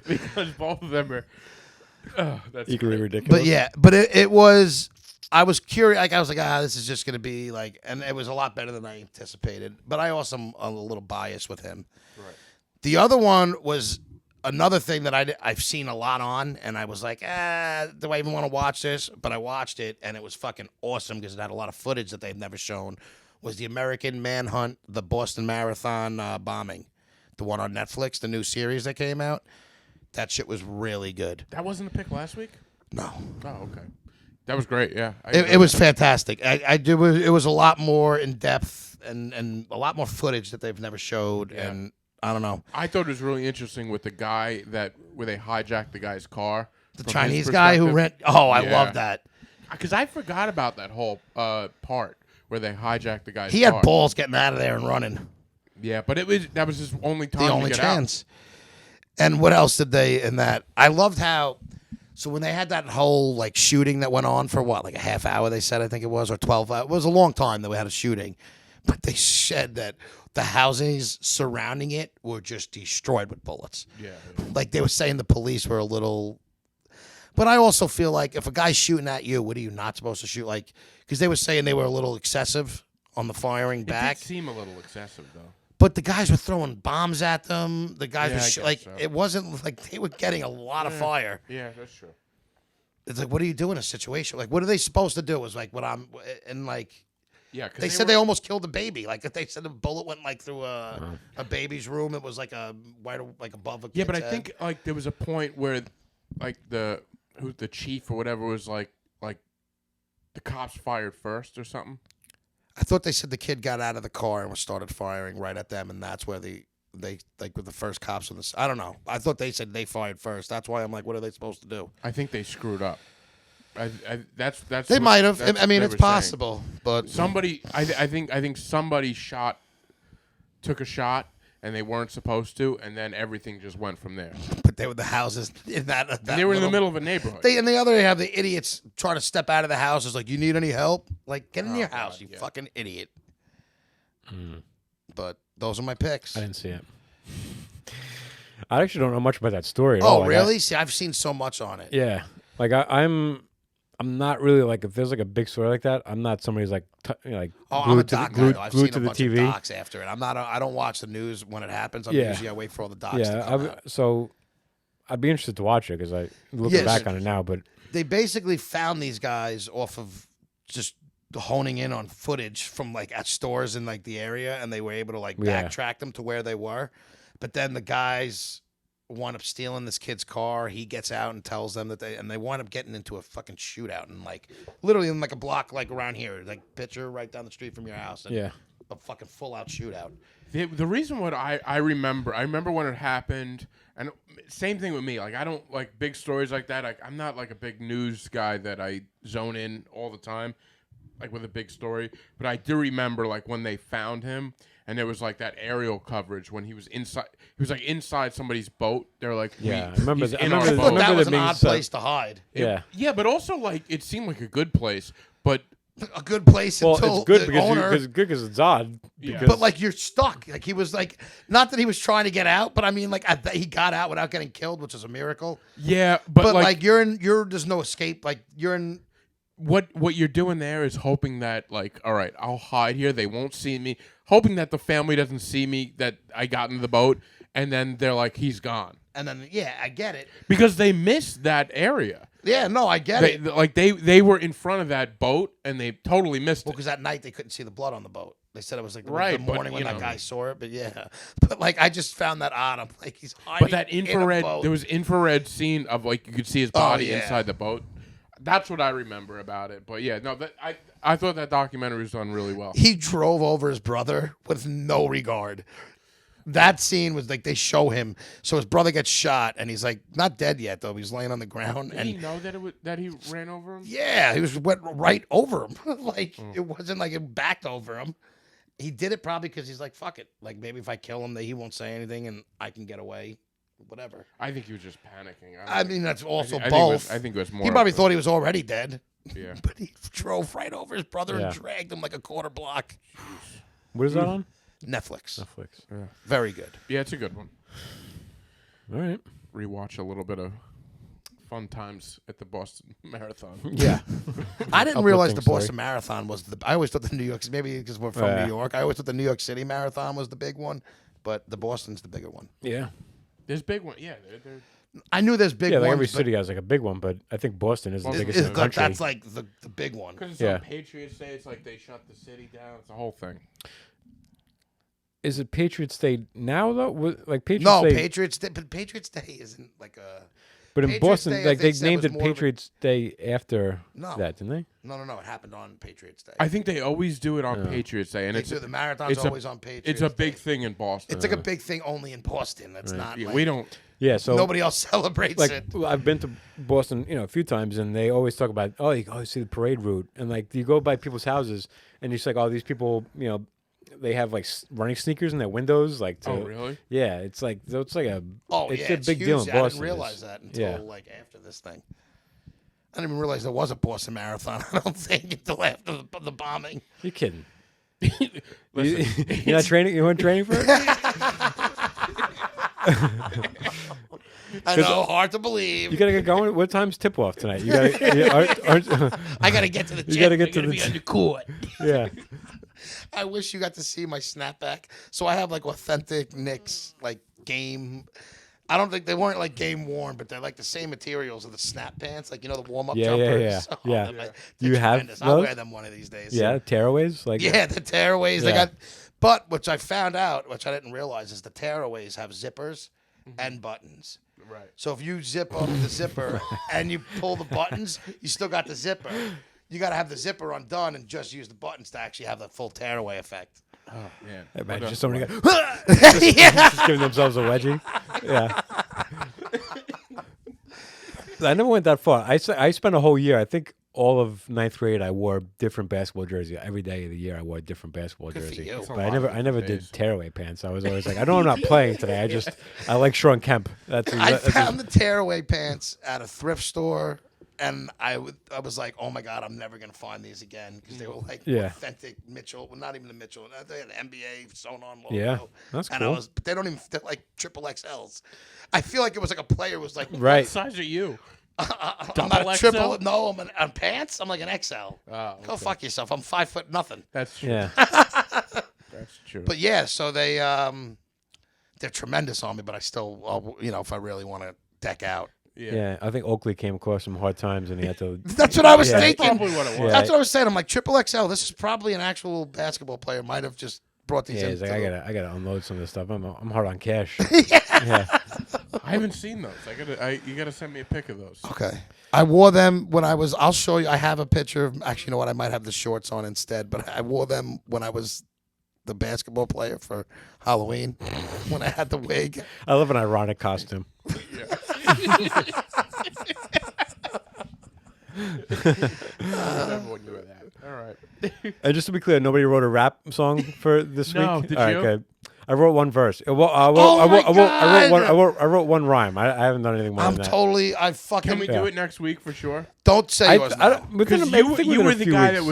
because both of them are that's Equally great. ridiculous. But yeah, but it was. I was curious. Like I was like, this is just gonna be like, and it was a lot better than I anticipated. But I also am a little biased with him. Right. The other one was another thing that I've seen a lot on, and I was like, do I even want to watch this? But I watched it, and it was fucking awesome because it had a lot of footage that they've never shown. Was the American Manhunt, the Boston Marathon bombing, the one on Netflix, the new series that came out? That shit was really good. That wasn't a pick last week? No. Oh, okay. That was great, yeah. It was fantastic. I do. It was a lot more in depth and a lot more footage that they've never showed, Yeah. and I don't know. I thought it was really interesting with the guy where they hijacked the guy's car. The Chinese guy who rent. Oh, I love that. Because I forgot about that whole part where they hijacked the guy's He car. had balls getting out of there and running. Yeah, but that was his only time. The only to get chance. And what else did they in that? I loved how. So when they had that whole like shooting that went on for what, like a half hour? They said I think it was, or 12 hours. It was a long time that we had a shooting, but they said that the houses surrounding it were just destroyed with bullets. Yeah. Like they were saying the police were a little. But I also feel like if a guy's shooting at you, what are you not supposed to shoot? Like, because they were saying they were a little excessive on the firing back. It did seem a little excessive, though. But the guys were throwing bombs at them. The guys Yeah, were so. it wasn't like they were getting a lot of fire. Yeah, that's true. It's like, what do you do in a situation? Like, what are they supposed to do? Is like what I'm and like. Yeah, 'cause They said they almost killed a baby. Like if they said the bullet went like through a baby's room. It was like right like above a kid's Yeah, but I head. think like there was a point where like the chief or whatever was like the cops fired first or something. I thought they said the kid got out of the car and started firing right at them, and that's where they like with the first cops on this. I don't know. I thought they said they fired first. That's why I'm like, what are they supposed to do? I think they screwed up. That's They what- might have. that's I mean, what it's they were saying. possible, but Somebody, I think somebody took a shot, and they weren't supposed to, and then everything just went from there. they were the houses in that. And they were in the middle of a neighborhood. And the other they have the idiots trying to step out of the house. Is like, you need any help? Like, get in your house, you fucking idiot. But those are my picks. I didn't see it. I actually don't know much about that story at all. Oh, Like, really? See, I've seen so much on it. Yeah, like I'm not really like if there's like a big story like that. I'm not somebody's like Oh, I'm glued a to the, doc guy, glued, though. I've glued seen to a the bunch of TV. docs after it. I don't watch the news when it happens. Yeah. Usually I wait for all the docs to come out. So I'd be interested to watch it because I look Yes. back on it now. But They basically found these guys off of just honing in on footage from like at stores in like the area, and they were able to like Yeah. backtrack them to where they were. But then the guys wind up stealing this kid's car. He gets out and tells them that they wind up getting into a fucking shootout and like literally in like a block like around here, like picture right down the street from your house. And yeah, a fucking full out shootout. The reason what I remember when it happened, and same thing with me. Like I don't like big stories like that. I'm not like a big news guy that I zone in all the time, like with a big story. But I do remember like when they found him, and there was like that aerial coverage when he was inside. He was like inside somebody's boat. They're like, Yeah, I remember he's that- I in remember our that- But boat. remember that was there an being odd some- place to hide. yeah. Yeah, but also like it seemed like a good place, but. A good place Well, until it's good the because owner. it's odd. Yeah. Because, But like you're stuck. Like he was like, not that he was trying to get out, but I mean like he got out without getting killed, which is a miracle. Yeah, But like there's no escape. Like you're in. what you're doing there is hoping that like, all right, I'll hide here. They won't see me. Hoping that the family doesn't see me, that I got in the boat, and then they're like, he's gone. And then yeah, I get it. Because they missed that area. Yeah, no, I get it. They were in front of that boat and they totally missed Well, it. because that night they couldn't see the blood on the boat. They said it was like the Right, but, morning when you that know. guy saw it. But yeah, but like I just found that odd. I'm like he's hiding. But that in a infrared, boat. there was infrared scene of like you could see his body yeah. inside the boat. That's what I remember about it. But yeah, no, I thought that documentary was done really well. He drove over his brother with no regard. That scene was like they show him. So his brother gets shot, and he's like not dead yet though. He's laying on the ground, Did and he know that he ran over him? yeah, he went right over him. Like it wasn't like it backed over him. He did it probably because he's like, fuck it. Like maybe if I kill him, he won't say anything, and I can get away. Whatever. I think he was just panicking. I mean, that's also I both. think it was more. He probably of a- thought he was already dead, Yeah. but he drove right over his brother Yeah. and dragged him like a quarter block. what is that on? Netflix. Netflix. Very good. Yeah, it's a good one. All right. Rewatch a little bit of fun times at the Boston Marathon. Yeah. I didn't realize the Uplifting Boston story. Marathon was I always thought the New York, maybe because we're from Yeah. New York, I always thought the New York City Marathon was the big one, but the Boston's the bigger one. Yeah. There's big one. Yeah, they're I knew there's big Yeah, like ones. every but city has like a big one, but I think Boston is the Boston biggest is in the country. that's like the big one. because it's Yeah. on Patriots Day. It's like they shut the city down. It's a whole thing. Is it Patriots Day now though? Like Patriots No, Day? Patriots Day, but Patriots Day isn't like a. But in Patriots Boston, Day, I like they think, said named was it more of a- Patriots Day after No. that, didn't they? No, it happened on Patriots Day. I think they always do it on Patriots Day, and They it's do. The marathon's always on Patriots It's a big Day. thing in Boston. It's like a big thing only in Boston. It's not. Yeah, Like, we don't. Yeah, so Nobody else celebrates like it. I've been to Boston, a few times, and they always talk about, oh, you go see the parade route, and like you go by people's houses, and you're just like, oh, these people, they have like running sneakers in their windows, like. Oh, really? Yeah, it's like a. Oh, it's yeah, a big huge. deal in Boston. I didn't realize that until like after this thing. I didn't even realize there was a Boston Marathon. I don't think until after the bombing. You're kidding. Listen, You're not training. You weren't training for it. I know, hard to believe. You gotta get going. What time's tip off tonight? You gotta. I gotta get to the gym. You gotta get to I gotta the be on the court. Yeah. I wish you got to see my snapback. So I have like authentic Knicks like game. I don't think they weren't like game worn, but they're like the same materials of the snap pants, like the warm up Yeah, jumpers. yeah. they're You have tremendous. I'll those? wear them one of these days. Yeah, tearaways. Like Yeah, the tearaways. They Yeah. got, but which I found out, which I didn't realize, is the tearaways have zippers and buttons. right. So if you zip up the zipper and you pull the buttons, you still got the zipper. You got to have the zipper undone and just use the buttons to actually have the full tearaway effect. Oh man. imagine just somebody Yeah. just giving themselves a wedgie. Yeah. I never went that far. I spent a whole year. I think all of ninth grade, I wore a different basketball jersey. Every day of the year, I wore a different basketball Good for jersey. you. That's a But I lot of never different did days. tearaway pants. I was always like, I know I'm not playing today. I like Sean Kemp. I found the tearaway pants at a thrift store, and I was like, oh my God, I'm never going to find these again because they were like Yeah. authentic Mitchell. Well, not even the Mitchell. They had an NBA sewn on logo. Yeah, that's and cool. but they don't even fit like triple XLs. I feel like it was like a player was like, Right. What size are you? I'm not a Double triple. XL? No, I'm on pants. I'm like an XL. Oh, Go okay. fuck yourself. I'm 5 foot nothing. That's true. Yeah. That's true. But yeah, so they're tremendous on me. But I still, if I really want to deck out. Yeah. I think Oakley came across some hard times, and he had to. That's what I was Yeah. thinking. Probably what it was. Yeah. That's what I was saying. I'm like triple XL. This is probably an actual basketball player. Might have just brought these Yeah, in. he's like, to I gotta unload some of this stuff. I'm hard on cash. I haven't seen those. You gotta send me a pic of those. Okay. I wore them when I was. I'll show you. I have a picture of. Actually, you know what? I might have the shorts on instead. But I wore them when I was the basketball player for Halloween when I had the wig. I love an ironic costume. Everyone knew that. All right. And just to be clear, nobody wrote a rap song for this No, week. did All right, you? good. I wrote one verse. I wrote one rhyme. I haven't done anything more I'm than that. totally. I fucking. Can we do it next week for sure? Don't say yours I now. don't, within Because a- I think you within were a the few guy weeks. that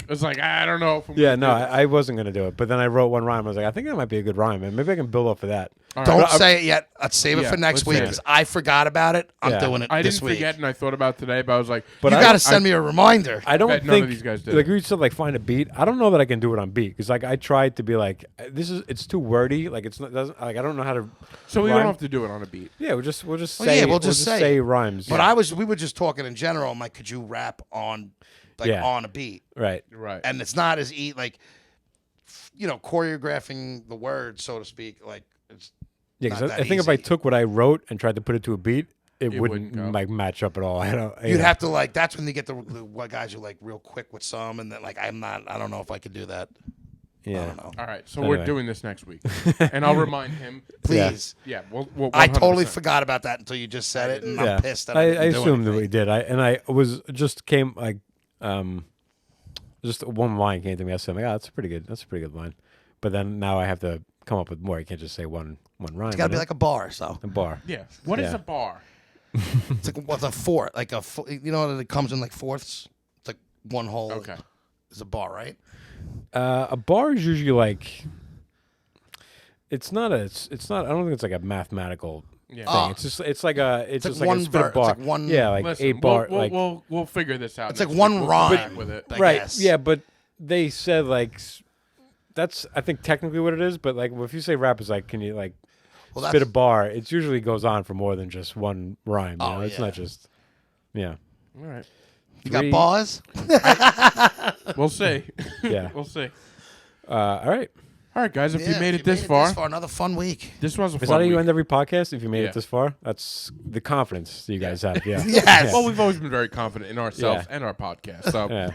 was like, I don't know if I'm Yeah, gonna no, do this. I wasn't gonna do it, but then I wrote one rhyme. I was like, I think that might be a good rhyme, and maybe I can build off of that. All right. Don't But I- say it yet. Let's save it Yeah, for next let's week save because it. I forgot about it. I'm Yeah. doing it I this didn't week. forget, and I thought about it today, but I was like, But You I- got to send me a reminder. I don't Bet think none of these guys did. like you said, like find a beat. I don't know that I can do it on beat because like I tried to be like it's too wordy. Like it's not doesn't like I don't know how to. so we rhyme. don't have to do it on a beat. Yeah, we'll just Well, say yeah, we'll just say it. rhymes. But we were just talking in general. I'm like, could you rap on, like Yeah. on a beat? right. Right. And it's not as choreographing the words, so to speak. Like it's Yeah, not because that I think if I easy. took what I wrote and tried to put it to a beat, it It wouldn't wouldn't go. like match up at all. I don't. You'd have to like. That's when you get the guys who like real quick with some, and then like I don't know if I could do that. I Yeah. don't know. All right. So Anyway. we're doing this next week, and I'll remind him. Please. Yeah. We'll I totally 100%. forgot about that until you just said it, and Yeah. I'm pissed that I didn't do assumed that anything. we did. I was just came like just one line came to me. I said, "Oh, that's pretty good. That's a pretty good line." But then now I have to come up with more. You can't just say one rhyme. It's got to be you know? like a bar. So a bar. Yeah. What is Yeah. a bar? it's like what's a fourth? Like you know that it comes in like fourths. It's like one whole. Okay. Is a bar, right? A bar is usually like. It's not. I don't think it's like a mathematical Yeah. thing. It's just. It's like a. It's like just like one a spit ver- of it's bar. like one- Yeah, like Listen, 8 bar. We'll, like we'll figure this out. It's next like one week. We'll rhyme. come back with it. I right. guess. Yeah, but they said like. That's I think technically what it is, but like if you say rap is like, can you like Well, spit a bar? It usually goes on for more than just one rhyme. You Oh, know? It's yeah. not just. Yeah. All right. you got 3 bars. We'll see. Yeah. We'll see. All right. All right, guys. If Yeah, you made it this far, another fun week. this was a Is fun that how you week. end every podcast? If you made Yeah. it this far, that's the confidence you guys have. Yeah. Yes. Well, we've always been very confident in ourselves Yeah. and our podcast. So Yeah.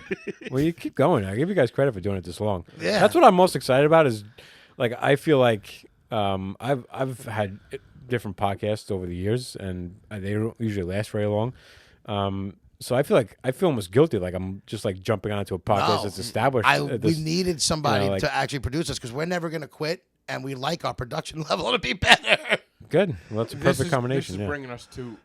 Well, you keep going. I give you guys credit for doing it this long. Yeah. That's what I'm most excited about. Is like I feel like I've had different podcasts over the years, and they don't usually last very long. So I feel almost guilty, like I'm just like jumping onto a podcast No. that's established. We needed somebody like- to actually produce us because we're never going to quit, and we like our production level to be better. Good. Well, that's a perfect combination. This is Yeah. bringing us to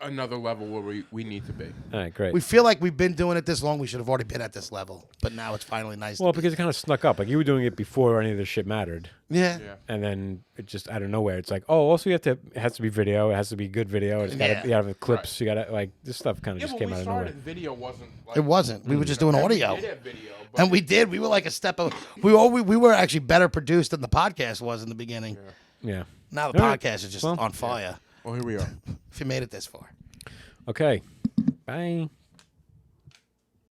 another level where we need to be. All right, great. We feel like we've been doing it this long. We should have already been at this level, but now it's finally nice. Well, to be. because it kind of snuck up. Like you were doing it before any of this shit mattered. Yeah. Yeah. And then it just out of nowhere, it's like, oh, also it has to be video. It has to be good video. It's got to Yeah. have the clips. You got to like this stuff kind of Yeah, just when came we out of nowhere. started, video wasn't. Like, It wasn't. We were just doing and audio. We did have video, but And we did. We were like a step of. We were actually better produced than the podcast was in the beginning. Yeah. Now the All right. podcast is just Well, on fire. well, here we are. If you made it this far. Okay. Bye.